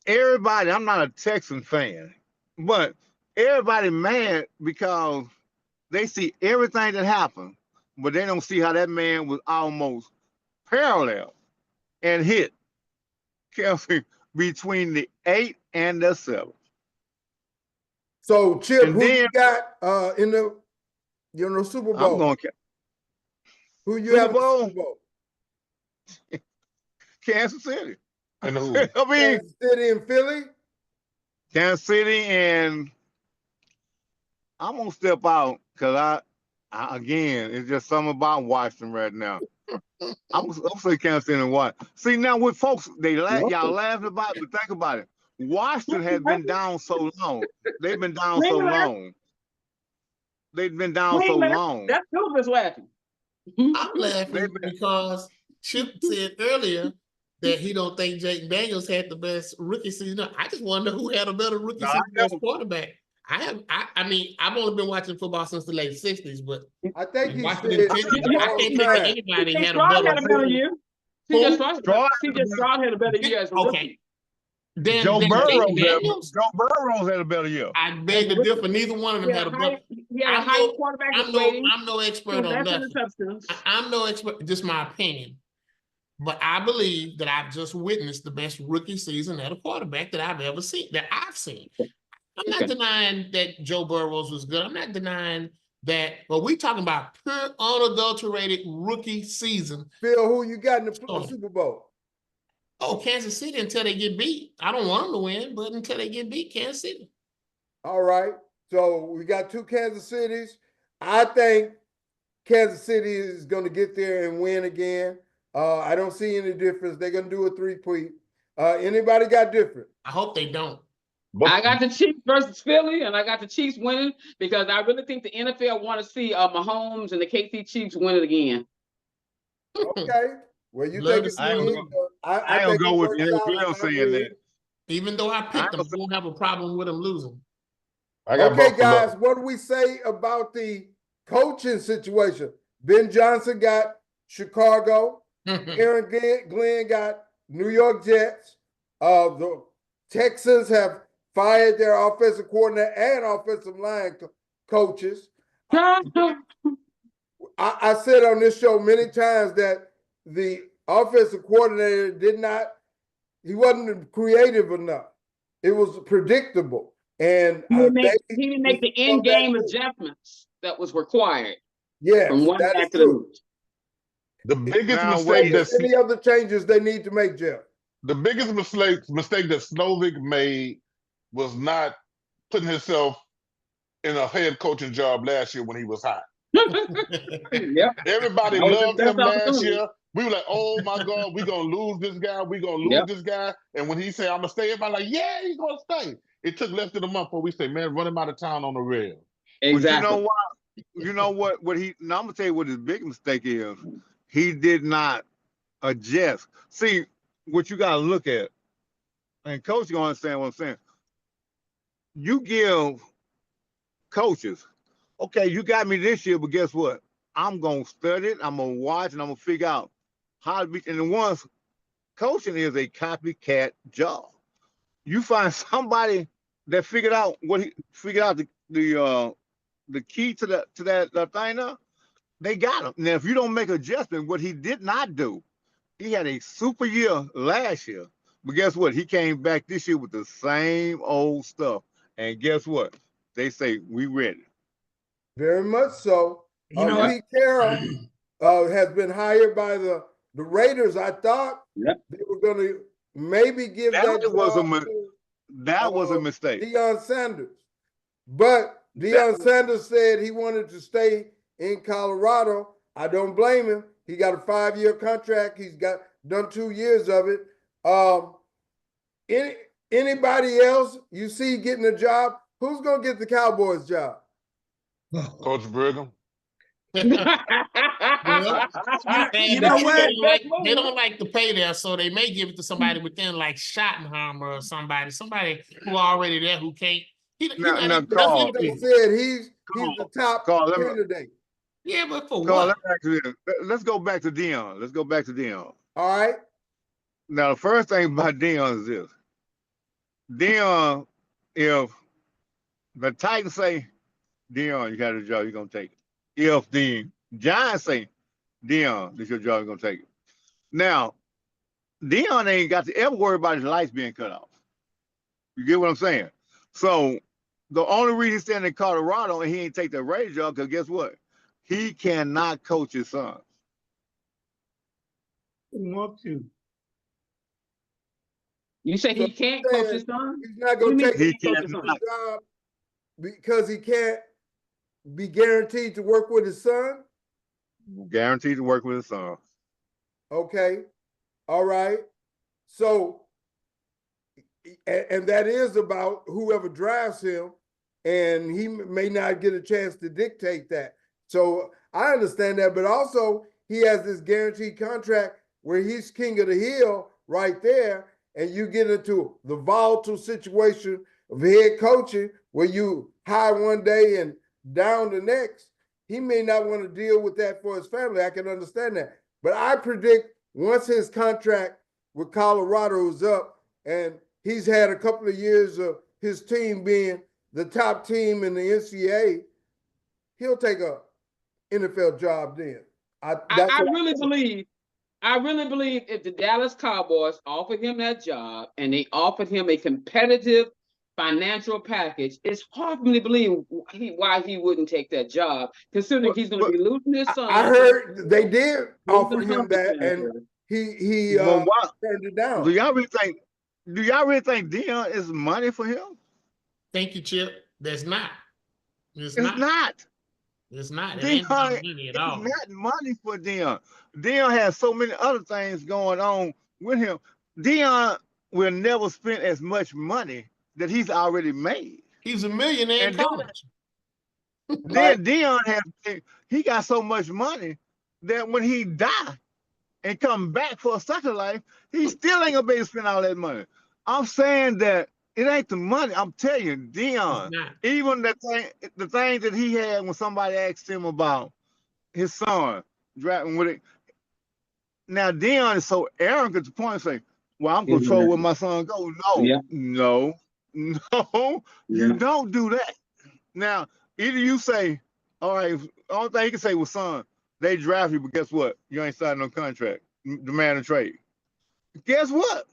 everybody, I'm not a Texan fan, but everybody mad because they see everything that happened, but they don't see how that man was almost parallel and hit Kelsey between the 8 and the 7. So, Chip, who you got in the Super Bowl? I'm going who you have in the Super Bowl? Kansas City. And who? I mean, Kansas City and Philly? Kansas City, and I'm going to step out because I again, it's just something about Washington right now. I'm gonna say Kansas City and what? See now, with folks, y'all laughing about it, but think about it. Washington has been down so long. They've been down so long. They've been down so long. That's Silver's laughing. I'm laughing because Chip said earlier that he don't think Jake Daniels had the best rookie season. I just wonder who had a better rookie season as quarterback. I mean, I've only been watching football since the late '60s, but I think he said I can't think of anybody CJ had Stroud had a better year. CJ Stroud had a better year as a rookie. Okay. Then Joe Burrows had a better year. I beg to differ. Neither one of them had a better. He had a higher quarterback rating. I'm no expert on nothing. I'm no expert. Just my opinion. But I believe that I've just witnessed the best rookie season at a quarterback that I've seen. I'm not denying that Joe Burrows was good. I'm not denying that, but we talking about pure unadulterated rookie season. Phil, who you got in the Super Bowl? Oh, Kansas City until they get beat. I don't want them to win, but until they get beat, Kansas City. All right. So we got 2 Kansas Cities. I think Kansas City is going to get there and win again. I don't see any difference. They're going to do a 3-peat. Anybody got different? I hope they don't. I got the Chiefs versus Philly, and I got the Chiefs winning because I really think the NFL want to see Mahomes and the KC Chiefs win it again. Okay. Well, you think it's I don't go with NFL saying that. Even though I picked them, I won't have a problem with them losing. Okay, guys, what do we say about the coaching situation? Ben Johnson got Chicago. Aaron Glenn got New York Jets. The Texans have fired their offensive coordinator and offensive line coaches. I said on this show many times that the offensive coordinator he wasn't creative enough. It was predictable. And he didn't make the end game adjustments that was required. Yeah, from one back to the The biggest mistake any other changes they need to make, Jeff. The biggest mistake that Slovic made was not putting himself in a head coaching job last year when he was hot. Yep. Everybody loved him last year. We were like, oh my God, we're going to lose this guy. We're going to lose this guy. And when he said, I'm going to stay, everybody like, yeah, he's going to stay. It took less than a month before we say, man, run him out of town on the rail. Exactly. But you know what? Now I'm going to tell you what his big mistake is. He did not adjust. See, what you got to look at, and coach, you understand what I'm saying. You give coaches, okay, you got me this year, but guess what? I'm going to study it, I'm going to watch, and I'm going to figure out how to be. And the ones coaching is a copycat job. You find somebody that figured out the key to that thing now, they got him. Now, if you don't make adjustment, what he did not do, he had a super year last year, but guess what? He came back this year with the same old stuff. And guess what? They say, we ready. Very much so. Pete Carroll has been hired by the Raiders. I thought they were going to maybe give that was a mistake. Deion Sanders. But Deion Sanders said he wanted to stay in Colorado. I don't blame him. He got a 5-year contract. He's done 2 years of it. Anybody else you see getting a job? Who's going to get the Cowboys job? Coach Brigham. You know what? They don't like to pay there, so they may give it to somebody within like Schottenheimer or somebody who already there who can't. Carl, they said he's the top candidate. Yeah, but for what? Let's go back to Deion. All right. Now, the first thing about Deion is this. Deion, if the Titans say, Deion, you got a job, you're going to take it. If the Giants say, Deion, this is your job, you're going to take it. Now, Deion ain't got to ever worry about his lights being cut off. You get what I'm saying? So, the only reason he's standing in Colorado and he ain't take the Raiders job, because guess what? He cannot coach his sons. He want to. You say he can't coach his son? He's not going to take his job because he can't be guaranteed to work with his son? Guaranteed to work with his son. Okay. All right. So, and that is about whoever drafts him, and he may not get a chance to dictate that. So I understand that, but also he has this guaranteed contract where he's king of the hill right there, and you get into the volatile situation of head coaching where you high one day and down the next. He may not want to deal with that for his family. I can understand that. But I predict once his contract with Colorado is up and he's had a couple of years of his team being the top team in the NCAA, he'll take a NFL job then. I really believe if the Dallas Cowboys offered him that job and they offered him a competitive financial package, it's hard for me to believe why he wouldn't take that job, considering he's going to be losing his son. I heard they did offer him that, and he turned it down. Do y'all really think Deion is money for him? Thank you, Chip. There's not. It's not. It's not. It Deion, ain't money at all. It's not money for Deion. Deion has so many other things going on with him. Deion will never spend as much money that he's already made. He's a millionaire in college. Then Deion he got so much money that when he die and come back for a second life, he still ain't gonna be able to spend all that money. I'm saying that it ain't the money. I'm telling you, Deion, even the thing that he had when somebody asked him about his son driving with it. Now Deion is so arrogant to the point of saying, well, I'm control where my son goes. No, you don't do that. Now, either you say, all right, only thing he can say was, son, they draft you, but guess what? You ain't signed no contract. Demand a trade. Guess what?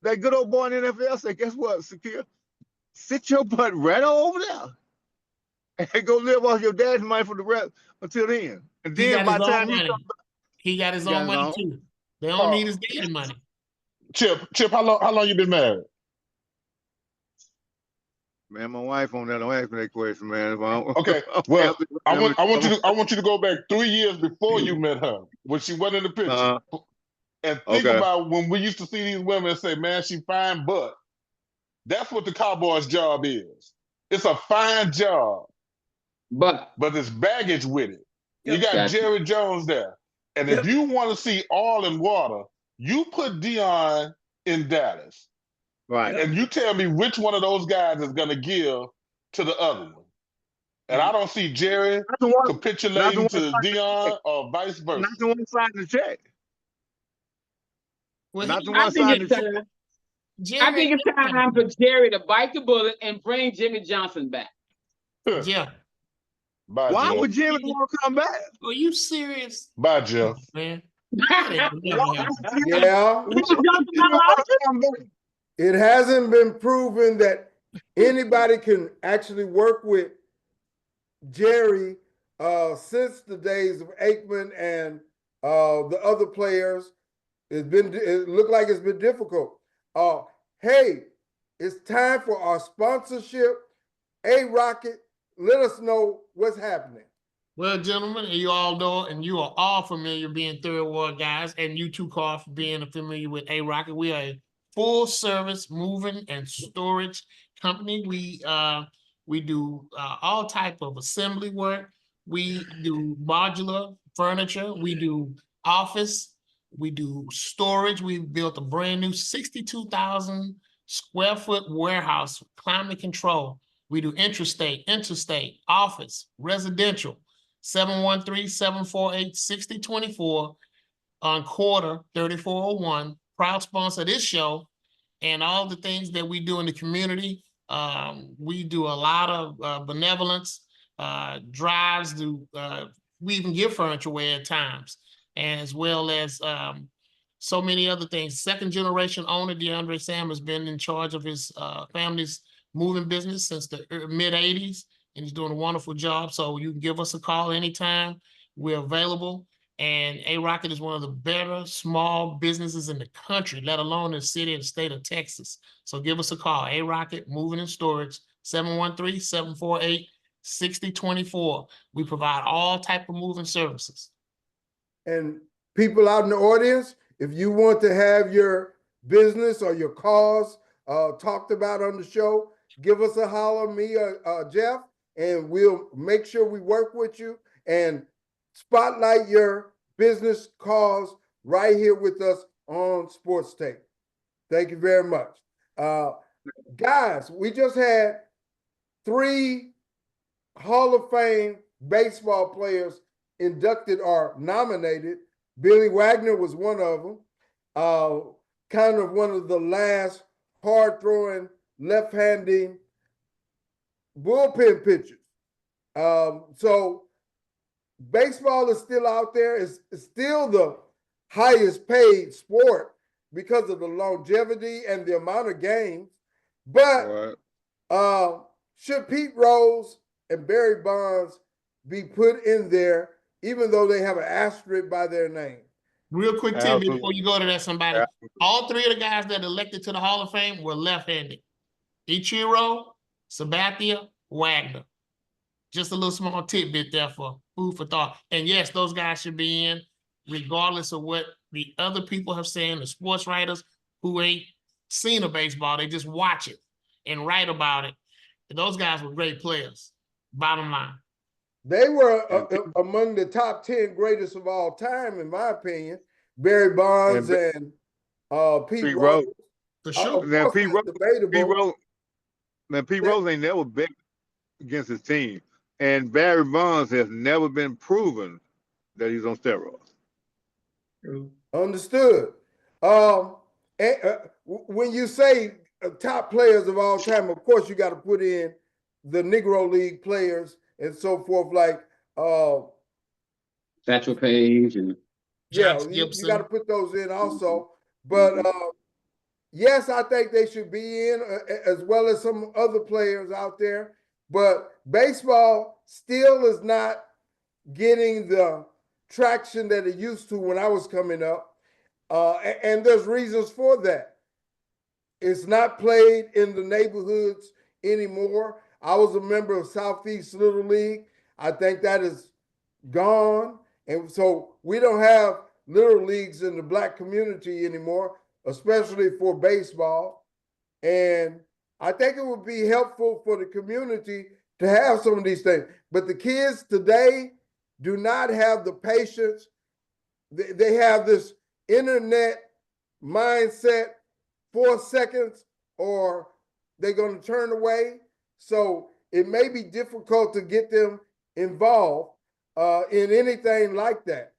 That good old boy in the NFL said, guess what, Sakir? Sit your butt right over there and go live off your dad's money for the rest until then. And then by the time he got his own money too. They don't need his dad's money. Chip, how long you been married? Man, my wife on that. Don't ask me that question, man. Okay, well, I want you to go back 3 years before you met her, when she wasn't in the picture, and think about when we used to see these women and say, "Man, she fine," but that's what the Cowboys' job is. It's a fine job, but there's baggage with it. You got Jerry Jones there, and if you want to see oil and water, you put Deion in Dallas. Right. And you tell me which one of those guys is going to give to the other one. And I don't see Jerry capitulating to Deion or vice versa. Not the one signing the check. Well, I think it's time for Jerry to bite the bullet and bring Jimmy Johnson back. Yeah. Bye, Why Jeff. would Jimmy want to come back? Are you serious? Bye, Jeff. Man. It hasn't been proven that anybody can actually work with Jerry since the days of Aikman and the other players. It looked like it's been difficult. Hey, it's time for our sponsorship. A-Rocket, let us know what's happening. Well, gentlemen, you all know, and you are all familiar being Third Ward guys, and you too, Carl, for being familiar with A-Rocket. We are a full-service moving and storage company. We do all type of assembly work. We do modular furniture. We do office. We do storage. We built a brand new 62,000 square foot warehouse, climate control. We do interstate, office, residential. 713-748-6024 on quarter 3401. Proud sponsor of this show and all the things that we do in the community. We do a lot of benevolence drives. We even give furniture away at times, as well as so many other things. Second generation owner DeAndre Sam has been in charge of his family's moving business since the mid 80s, and he's doing a wonderful job. So you can give us a call anytime. We're available. And A-Rocket is one of the better small businesses in the country, let alone the city and the state of Texas. So give us a call. A-Rocket Moving and Storage, 713-748-6024. We provide all type of moving services. And people out in the audience, if you want to have your business or your cause talked about on the show, give us a holler, me or Jeff, and we'll make sure we work with you and spotlight your business cause right here with us on Sportstake. Thank you very much. Guys, we just had 3 Hall of Fame baseball players inducted or nominated. Billy Wagner was one of them. Kind of one of the last hard-throwing, left-handing bullpen pitchers. So baseball is still out there. It's still the highest paid sport because of the longevity and the amount of games. But should Pete Rose and Barry Bonds be put in there, even though they have an asterisk by their name? Real quick, Tim, before you go to that, somebody. All 3 of the guys that elected to the Hall of Fame were left-handed. Ichiro, Sabathia, Wagner. Just a little small tidbit there for food for thought. And yes, those guys should be in, regardless of what the other people have said, the sports writers who ain't seen a baseball, they just watch it and write about it. And those guys were great players, bottom line. They were among the top 10 greatest of all time, in my opinion. Barry Bonds and Pete Rose. For sure. Now, Pete Rose ain't never bet against his team. And Barry Bonds has never been proven that he's on steroids. Understood. When you say top players of all time, of course, you got to put in the Negro League players and so forth, like Satchel Paige and you got to put those in also. But yes, I think they should be in as well as some other players out there. But baseball still is not getting the traction that it used to when I was coming up. And there's reasons for that. It's not played in the neighborhoods anymore. I was a member of Southeast Little League. I think that is gone. And so we don't have little leagues in the Black community anymore, especially for baseball. And I think it would be helpful for the community to have some of these things. But the kids today do not have the patience. They have this internet mindset, 4 seconds, or they're going to turn away. So it may be difficult to get them involved in anything like that.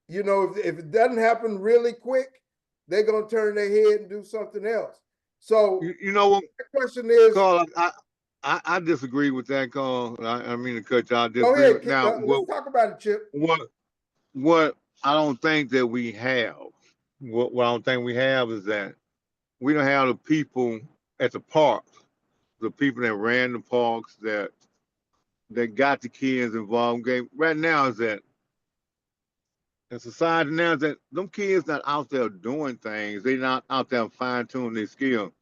You know, if it doesn't happen really quick, they're going to turn their head and do something else. So you know what? The question is, Carl, I disagree with that, Carl. I mean to cut you out. Go ahead. Now, let's talk about it, Chip. What I don't think that we have, what I don't think we have is that we don't have the people at the parks, the people that ran the parks, that got the kids involved. Right now is that in society now is that them kids not out there doing things. They're not out there fine-tuning their skills.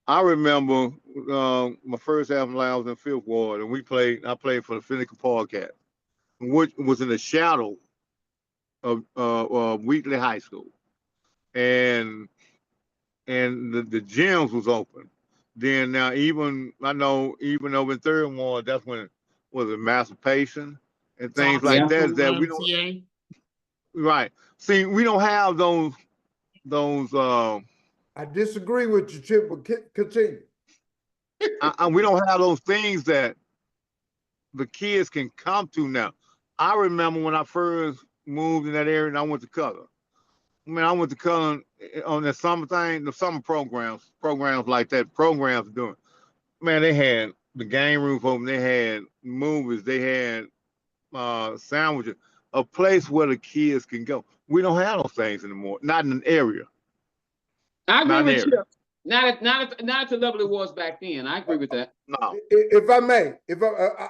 I remember my first half of life, I was in 5th Ward, and I played for the Finnegan Park Cats, which was in the shadow of Wheatley High School. And the gyms was open. Then now I know even over in 3rd Ward, that's when it was emancipation and things like that. That we don't. Right. See, we don't have those. I disagree with you, Chip, but continue. We don't have those things that the kids can come to now. I remember when I first moved in that area and I went to color. I mean, I went to color on the summer thing, the summer programs like that, programs doing. Man, they had the game room open, they had movies, they had sandwiches, a place where the kids can go. We don't have those things anymore, not in an area. I agree with you. Not at the level it was back then. I agree with that. No. If I may,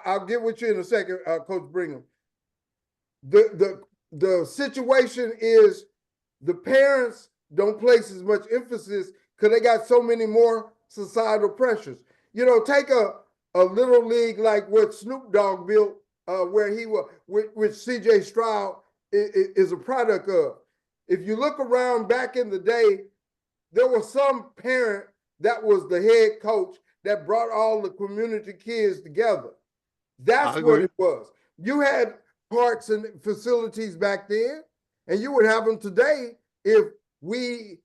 I'll get with you in a second, Coach Bingham. The situation is the parents don't place as much emphasis because they got so many more societal pressures. You know, take a little league like what Snoop Dogg built, where he was, which C.J. Stroud is a product of. if you look around back in the day, there was some parent that was the head coach that brought all the community kids together. That's what it was. You had parks and facilities back then, and you would have them today if we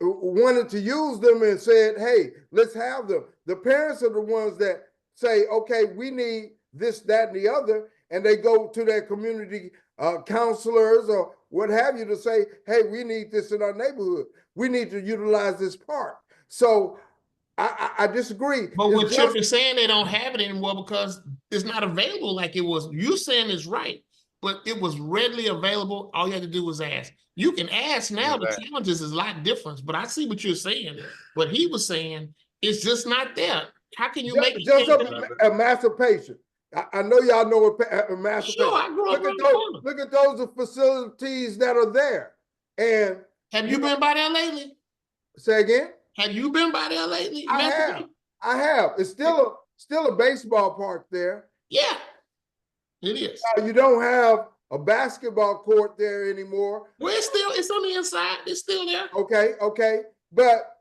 wanted to use them and said, hey, let's have them. The parents are the ones that say, okay, we need this, that, and the other, and they go to their community counselors or what have you to say, hey, we need this in our neighborhood. We need to utilize this park. So I disagree. But what Chip is saying, they don't have it anymore because it's not available like it was. You saying is right, but it was readily available. All you had to do was ask. You can ask now. The challenges is a lot different, but I see what you're saying. What he was saying is just not there. How can you make it? Just emancipation. I know y'all know what emancipation. Sure, I grew up look at those facilities that are there. And have you been by there lately? Say again? Have you been by there lately? I have. It's still a baseball park there. Yeah, it is. You don't have a basketball court there anymore. Well, it's on the inside. It's still there. Okay. But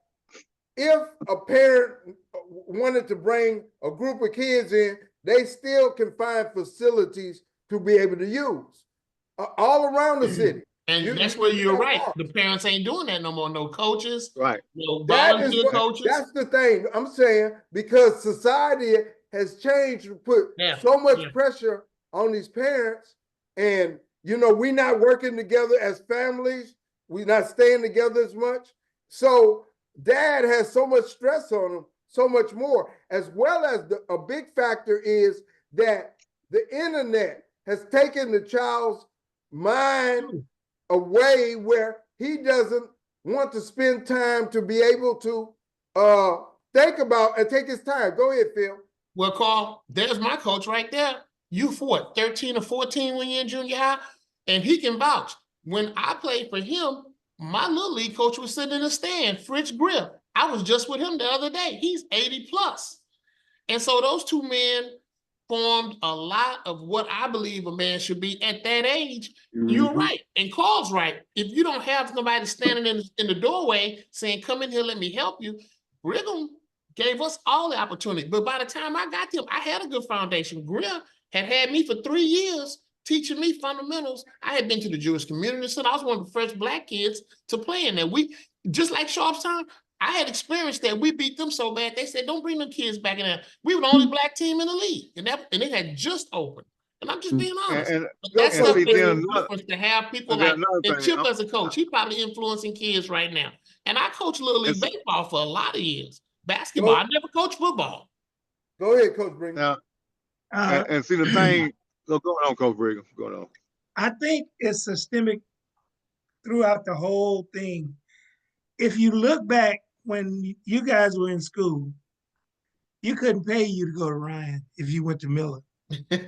if a parent wanted to bring a group of kids in, they still can find facilities to be able to use all around the city. And that's where you're right. The parents ain't doing that no more. No coaches. Right. No volunteer coaches. That's the thing I'm saying, because society has changed to put so much pressure on these parents. And, we're not working together as families. We're not staying together as much. So dad has so much stress on him, so much more, as well as a big factor is that the internet has taken the child's mind away where he doesn't want to spend time to be able to think about and take his time. Go ahead, Phil. Well, Carl, there's my coach right there. You for what, 13 or 14 when you're in junior high? And he can vouch. When I played for him, my little league coach was sitting in the stand, Fritz Griff. I was just with him the other day. He's 80 plus. And so those two men formed a lot of what I believe a man should be at that age. You're right. And Carl's right. If you don't have somebody standing in the doorway saying, come in here, let me help you, Brigham gave us all the opportunity. But by the time I got to him, I had a good foundation. Griff had me for 3 years teaching me fundamentals. I had been to the Jewish community, so I was one of the first Black kids to play in there. We, just like Sharpstown, I had experienced that. We beat them so bad, they said, don't bring them kids back in there. We were the only Black team in the league, and it had just opened. And I'm just being honest. But that's stuff makes a difference to have people like, and Chip as a coach, he's probably influencing kids right now. And I coached Little League baseball for a lot of years. Basketball, I never coached football. Go ahead, Coach Brigham. And see the thing, go on, Coach Brigham. Go on. I think it's systemic throughout the whole thing. If you look back when you guys were in school, you couldn't pay you to go to Ryan if you went to Miller. I'm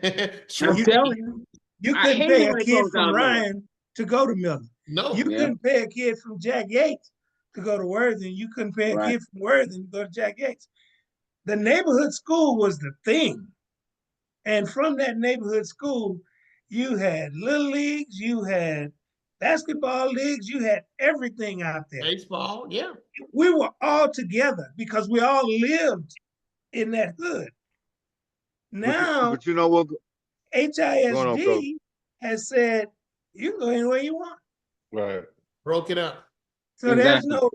telling you. You couldn't pay a kid from Ryan to go to Miller. No. You couldn't pay a kid from Jack Yates to go to Worthing. You couldn't pay a kid from Worthing to go to Jack Yates. The neighborhood school was the thing. And from that neighborhood school, you had little leagues, you had basketball leagues, you had everything out there. Baseball, yeah. We were all together because we all lived in that hood. Now, but you know what? HISD has said, you can go anywhere you want. Right. Broke it up. So there's no,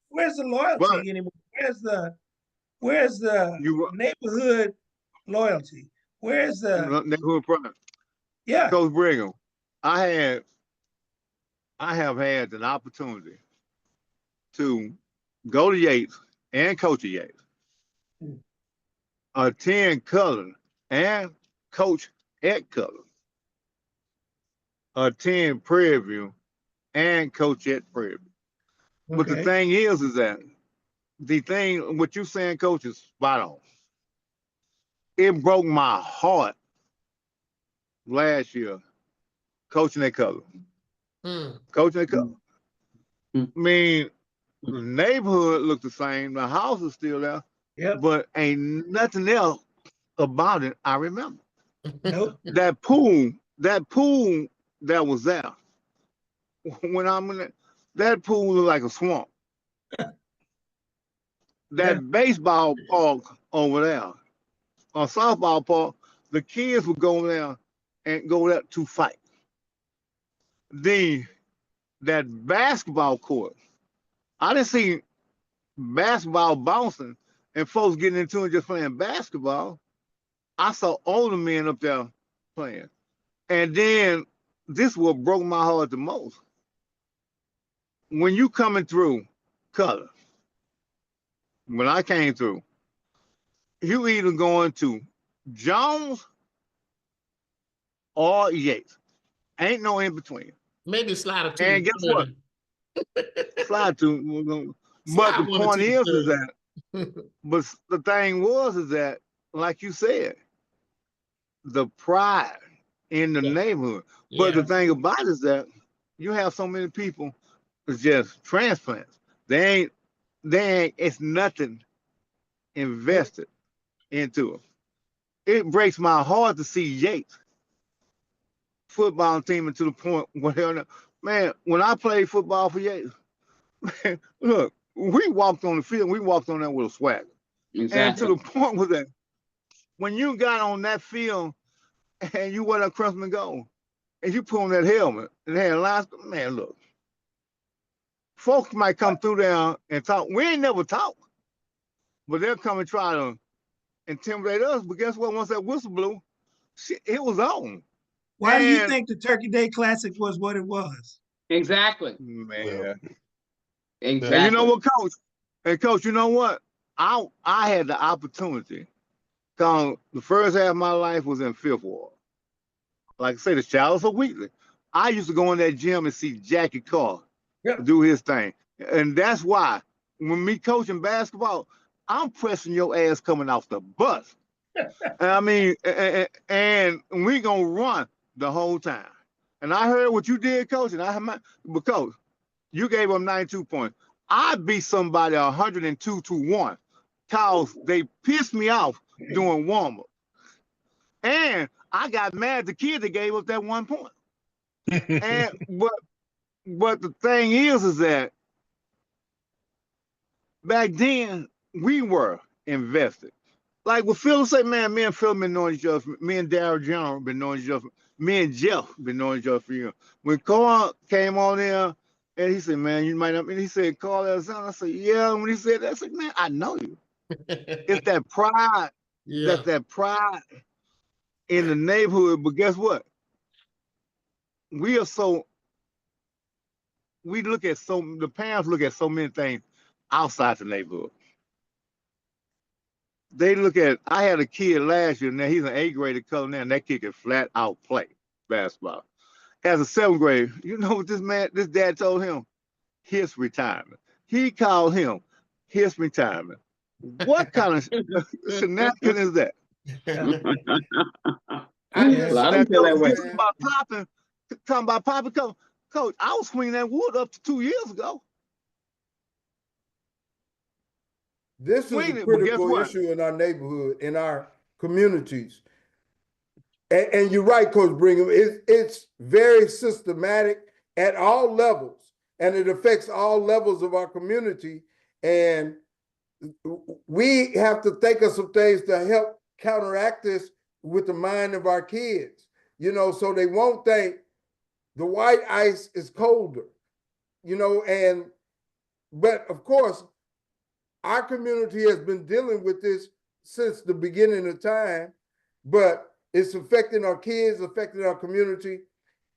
where's the loyalty anymore? Where's the neighborhood loyalty? Where's the neighborhood pride? Yeah. Coach Brigham, I have had an opportunity to go to Yates and coach at Yates, attend Cullen and coach at Cullen, attend Prairie View and coach at Prairie View. Okay. But the thing is that what you're saying, Coach, is spot on. It broke my heart last year coaching at Cullen. Coaching at Cullen. I mean, the neighborhood looked the same. The house is still there. Yep. But ain't nothing else about it I remember. Nope. That pool that was there when I'm in that pool look like a swamp. That baseball park over there, or softball park, the kids would go there and go there to fight. That basketball court, I didn't see basketball bouncing and folks getting into it just playing basketball. I saw older men up there playing. And then this is what broke my heart the most. When you coming through color, when I came through, you either going to Jones or Yates. Ain't no in between. Maybe slide it to And guess what? Slide to. But the point is that, but the thing is that, like you said, the pride in the neighborhood. But the thing about it is that you have so many people that's just transplants. They ain't, it's nothing invested into them. It breaks my heart to see Yates football team to the point where, man, when I played football for Yates, man, look, we walked on the field, we walked on there with a swagger. Exactly. And to the point with that, when you got on that field and you went across and go, and you put on that helmet and had lines, man, look, folks might come through there and talk. We ain't never talked, but they'll come and try to intimidate us. But guess what? Once that whistle blew, shit, it was on. Why do you think the Turkey Day Classic was what it was? Exactly. Man. Exactly. And you know what, Coach? And Coach, you know what? I had the opportunity. Cause the first half of my life was in Fifth Ward. Like I say, the Shadows of Wheatley. I used to go in that gym and see Jackie Carr do his thing. And that's why when me coaching basketball, I'm pressing your ass coming off the bus. I mean, and we gonna run the whole time. And I heard what you did, Coach, and I have but Coach, you gave them 92 points. I beat somebody 102-1 because they pissed me off doing warm-up. And I got mad at the kid that gave up that 1 point. And but the thing is that back then we were invested. Like what Phil say, man, me and Phil been knowing each other. Me and D.General been knowing each other. Me and Jeff been knowing each other for years. When Carl came on there, and he said, man, you might not. And he said, Carl Alexander. I said, yeah. And when he said that, I said, man, I know you. It's that pride. Yeah. That's that pride in the neighborhood. But guess what? We look at the parents look at so many things outside the neighborhood. They look at, I had a kid last year, now he's an 8th grader coming in, and that kid can flat out play basketball. As a 7th grader, you know what this dad told him? His retirement. He called him his retirement. What kind of shenanigan is that? Talking about popping. Coach, I was swinging that wood up to 2 years ago. This is a critical issue in our neighborhood, in our communities. And you're right, Coach Bingham. It's very systematic at all levels, and it affects all levels of our community. And we have to think of some things to help counteract this with the mind of our kids, you know, so they won't think the white ice is colder, you know, but of course, our community has been dealing with this since the beginning of time, but it's affecting our kids, affecting our community,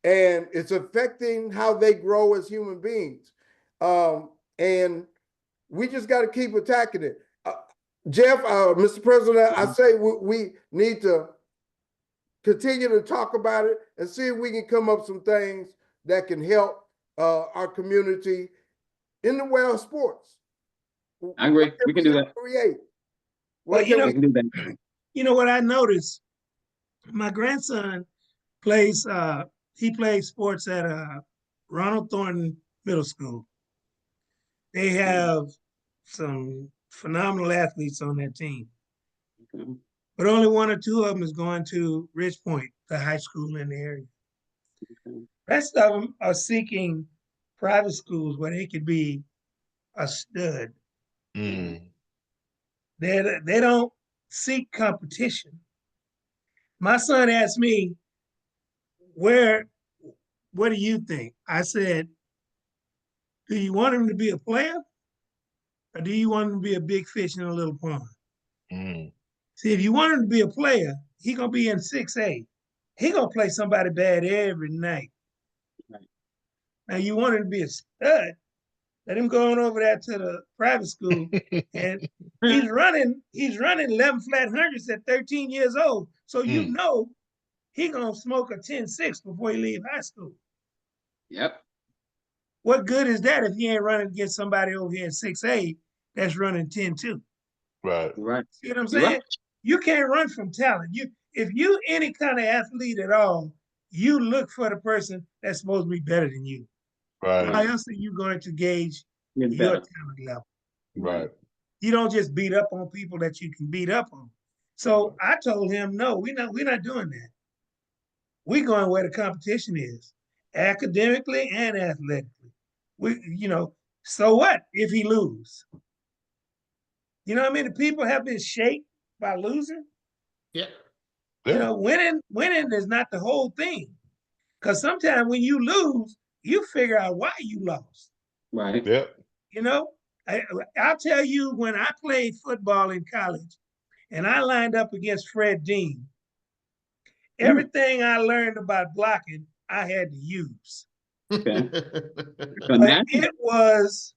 and it's affecting how they grow as human beings. And we just got to keep attacking it. Jeff, Mr. President, I say we need to continue to talk about it and see if we can come up with some things that can help our community in the world of sports. I agree. We can do that. Create. Well, we can do that. You know what I noticed? My grandson plays. He plays sports at Ronald Thornton Middle School. They have some phenomenal athletes on that team, but only 1 or 2 of them is going to Ridge Point, the high school in the area. Rest of them are seeking private schools where they could be a stud. Mm. They don't seek competition. My son asked me, what do you think? I said, do you want him to be a player or do you want him to be a big fish in a little pond? Mm. See, if you want him to be a player, he gonna be in 6A. He gonna play somebody bad every night. Right. Now you want him to be a stud, let him go on over there to the private school, and he's running 11 flat hundreds at 13 years old. So you know he gonna smoke a 10-6 before he leave high school. Yep. What good is that if he ain't running against somebody over here at 6A that's running 10-2? Right. Right. See what I'm saying? Right. You can't run from talent. If you any kind of athlete at all, you look for the person that's supposed to be better than you. Right. How else are you going to gauge Get your better. talent level? Right. You don't just beat up on people that you can beat up on. So I told him, no, we're not doing that. We're going where the competition is, academically and athletically. So what if he lose? You know what I mean? The people have been shaped by losing. Yeah. Winning is not the whole thing. Because sometimes when you lose, you figure out why you lost. Right. Yep. I'll tell you, when I played football in college and I lined up against Fred Dean, everything I learned about blocking, I had to use. Okay. But it was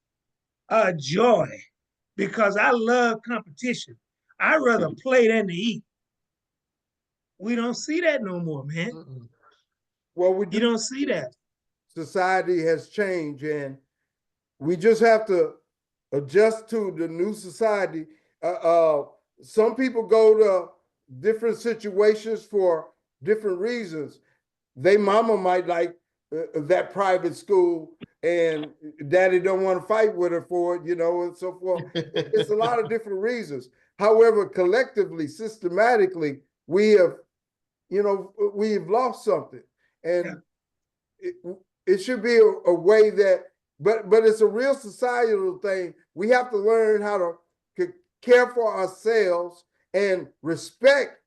a joy because I love competition. I'd rather play than to eat. We don't see that no more, man. Well, you don't see that. Society has changed, and we just have to adjust to the new society. Some people go to different situations for different reasons. They mama might like that private school, and daddy don't want to fight with her for it, and so forth. It's a lot of different reasons. However, collectively, systematically, we've lost something, and it should be a way that, but it's a real societal thing. We have to learn how to care for ourselves and respect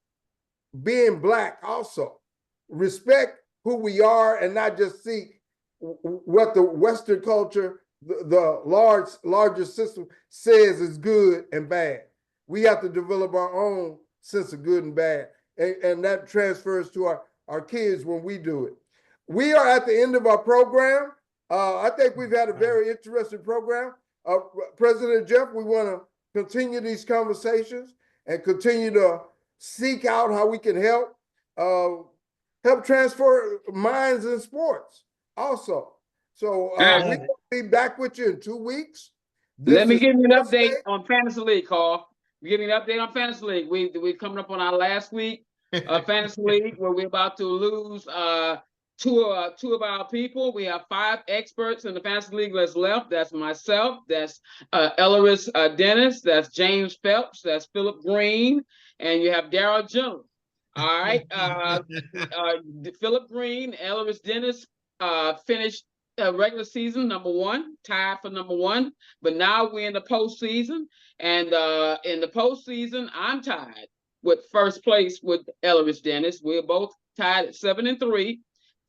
being Black also. Respect who we are and not just see what the Western culture, the larger system says is good and bad. We have to develop our own sense of good and bad. And that transfers to our kids when we do it. We are at the end of our program. I think we've had a very interesting program. President Jeff, we want to continue these conversations and continue to seek out how we can help transfer minds in sports also. So we'll be back with you in 2 weeks. Let me give you an update on Fantasy League, Carl. Give you an update on Fantasy League. We're coming up on our last week of Fantasy League where we're about to lose two of our people. We have 5 experts in the Fantasy League that's left. That's myself. That's Elleris Dennis. That's James Phelps. That's Philip Green. And you have D.General. All right. Philip Green, Elleris Dennis finished regular season #1, tied for #1. But now we're in the postseason. And in the postseason, I'm tied with first place with Elleris Dennis. We're both tied at 7-3.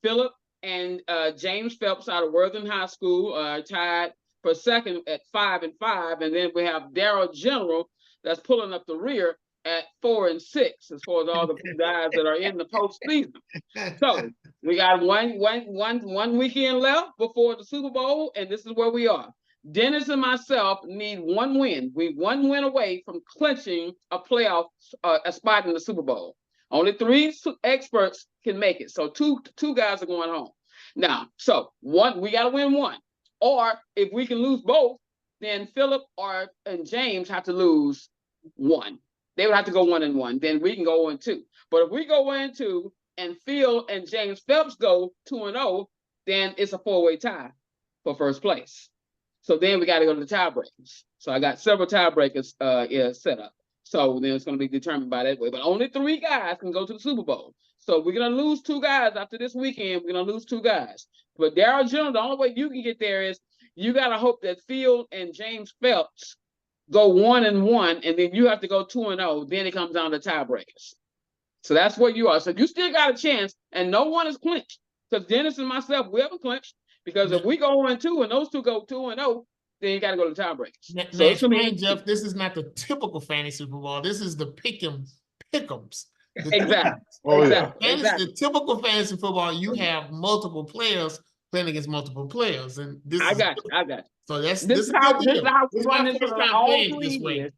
Philip and James Phelps out of Worthing High School tied for second at 5-5. And then we have D.General that's pulling up the rear at 4-6 as far as all the guys that are in the postseason. So we got one weekend left before the Super Bowl, and this is where we are. Dennis and myself need 1 win. We're 1 win away from clinching a playoff a spot in the Super Bowl. Only 3 experts can make it. So two guys are going home. Now, so we got to win 1. Or if we can lose both, then Philip and James have to lose 1. They would have to go 1-1. Then we can go 1-2. But if we go 1-2 and Phil and James Phelps go 2-0, then it's a 4-way tie for first place. So then we got to go to the tiebreakers. So I got several tiebreakers set up. So then it's going to be determined by that way. But only 3 guys can go to the Super Bowl. So we're gonna lose 2 guys after this weekend. We're gonna lose 2 guys. But D.General, the only way you can get there is you gotta hope that Field and James Phelps go 1-1, and then you have to go 2-0. Then it comes down to tiebreakers. So that's where you are. So you still got a chance, and no one is clinched. Because Dennis and myself, we haven't clinched. Because if we go 1-2 and those 2 go 2-0, then you got to go to tiebreakers. Now, So it's gonna be Jeff, this is not the typical fantasy football. This is the pick'ems. Exactly. Oh, exactly. That is Exactly. the typical fantasy football. You have multiple players playing against multiple players, and this I is got you. so this This is is how we This run my this first for time all playing it 3 this way. years.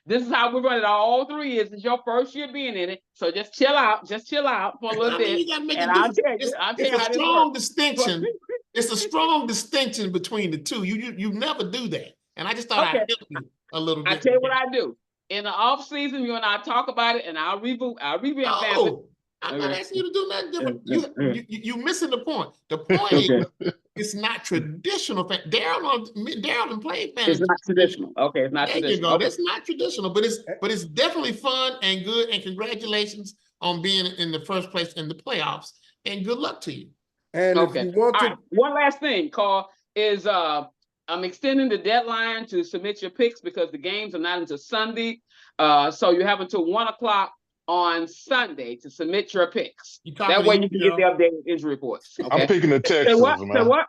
This is how we run it all 3 years. It's your first year being in it. So just chill out. Just chill out for a little bit. You gotta make And a I'll difference. tell It's you a how this strong works. distinction. It's a strong distinction between the two. You never do that. And I just thought Okay. I'd help you a little bit. I tell you what I do. In the off season, you and I talk about it, and I'll revamp it. I'm not asking you to do nothing different. You missing the point. The point is, it's not traditional. Darrell and played fantasy. It's not traditional. Okay, it's not There traditional. you go. Okay. That's not traditional, but it's definitely fun and good. And congratulations on being in the first place in the playoffs. And good luck to you. And if you want to, All right. One last thing, Carl, is I'm extending the deadline to submit your picks because the games are not until Sunday. So you have until 1 o'clock on Sunday to submit your picks. That way you can get the updated injury reports. Okay? I'm picking the Texans, Say what? man. Say what?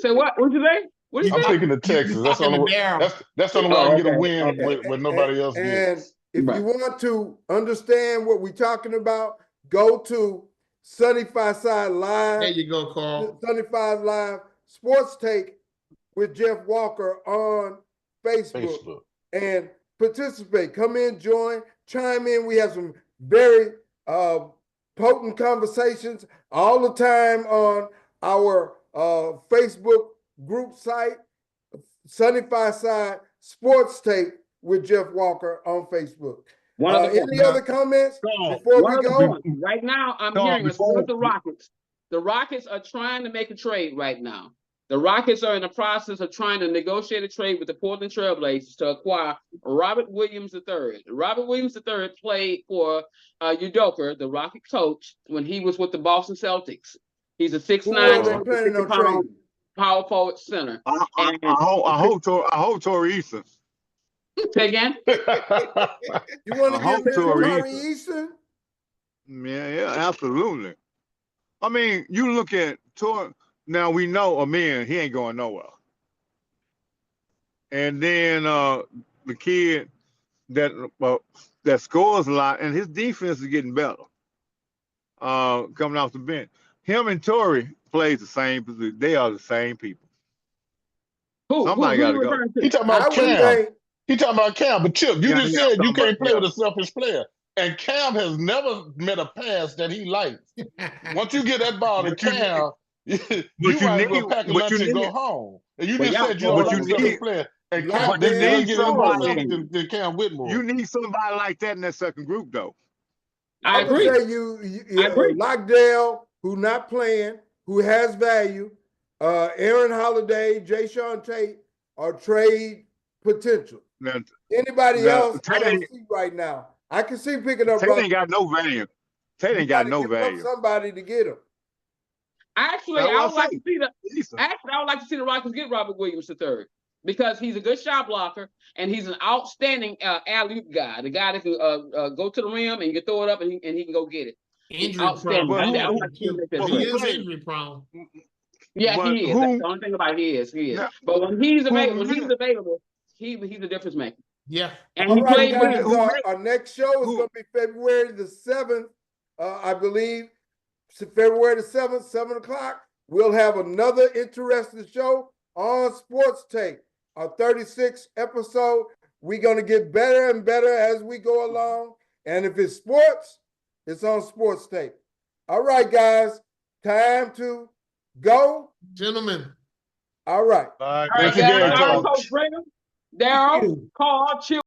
Say what? What'd you say? What did you I'm say? picking the Texans. That's the only way. That's the only way I can get a win with nobody else and gets. if you want to understand what we're talking about, go to Sunny Side Live. There you go, Carl. Sunny Five Live Sportstake with Jeff Walker on Facebook. And participate. Come in, join, chime in. We have some very potent conversations all the time on our Facebook group site, Sunny Side Sportstake with Jeff Walker on Facebook. Any other comments before we go? Right now, I'm hearing about the Rockets. The Rockets are trying to make a trade right now. The Rockets are in the process of trying to negotiate a trade with the Portland Trailblazers to acquire Robert Williams III. Robert Williams III played for Udoka, the Rocket coach, when he was with the Boston Celtics. He's a 6'9", power forward center. I hope Torrey Eason. Say again? You want to get Torrey Eason? Yeah, absolutely. I mean, you look at Torrey. Now we know he ain't going nowhere. And then the kid that scores a lot, and his defense is getting better. Coming off the bench, him and Torrey plays the same position. They are the same people. Somebody got to go. He talking about Cam. He talking about Cam. But Chip, you just said you can't play with a selfish player. And Cam has never met a pass that he likes. Once you get that ball to Cam, you might as well pack a lunch and go home. And you just said you don't like a selfish player. And Cam didn't get any than Cam Whitmore. You need somebody like that in that second group, though. I agree. Would say you Lockdale, who not playing, who has value, Aaron Holiday, Jay Sean Tate are trade potential. Anybody else I can see right now? I can see picking up. Tate ain't got no value. Tate ain't got no value. Somebody to get him. Actually, I would like to see the Rockets get Robert Williams III because he's a good shot blocker and he's an outstanding alley-oop guy. The guy that can go to the rim and you can throw it up and he can go get it. Injury prone. He is injury prone. Yeah, he is. That's the only thing about he is. But when he's available, he's a difference maker. Yeah. And he played with our next show is going to be February the 7th, I believe. February the 7th, 7 o'clock. We'll have another interesting show on Sportstake, our 36th episode. We're going to get better and better as we go along. And if it's sports, it's on Sportstake. All right, guys. Time to go. Gentlemen. All right. All right, guys. Coach Brigham, Darrell, Carl, Chip.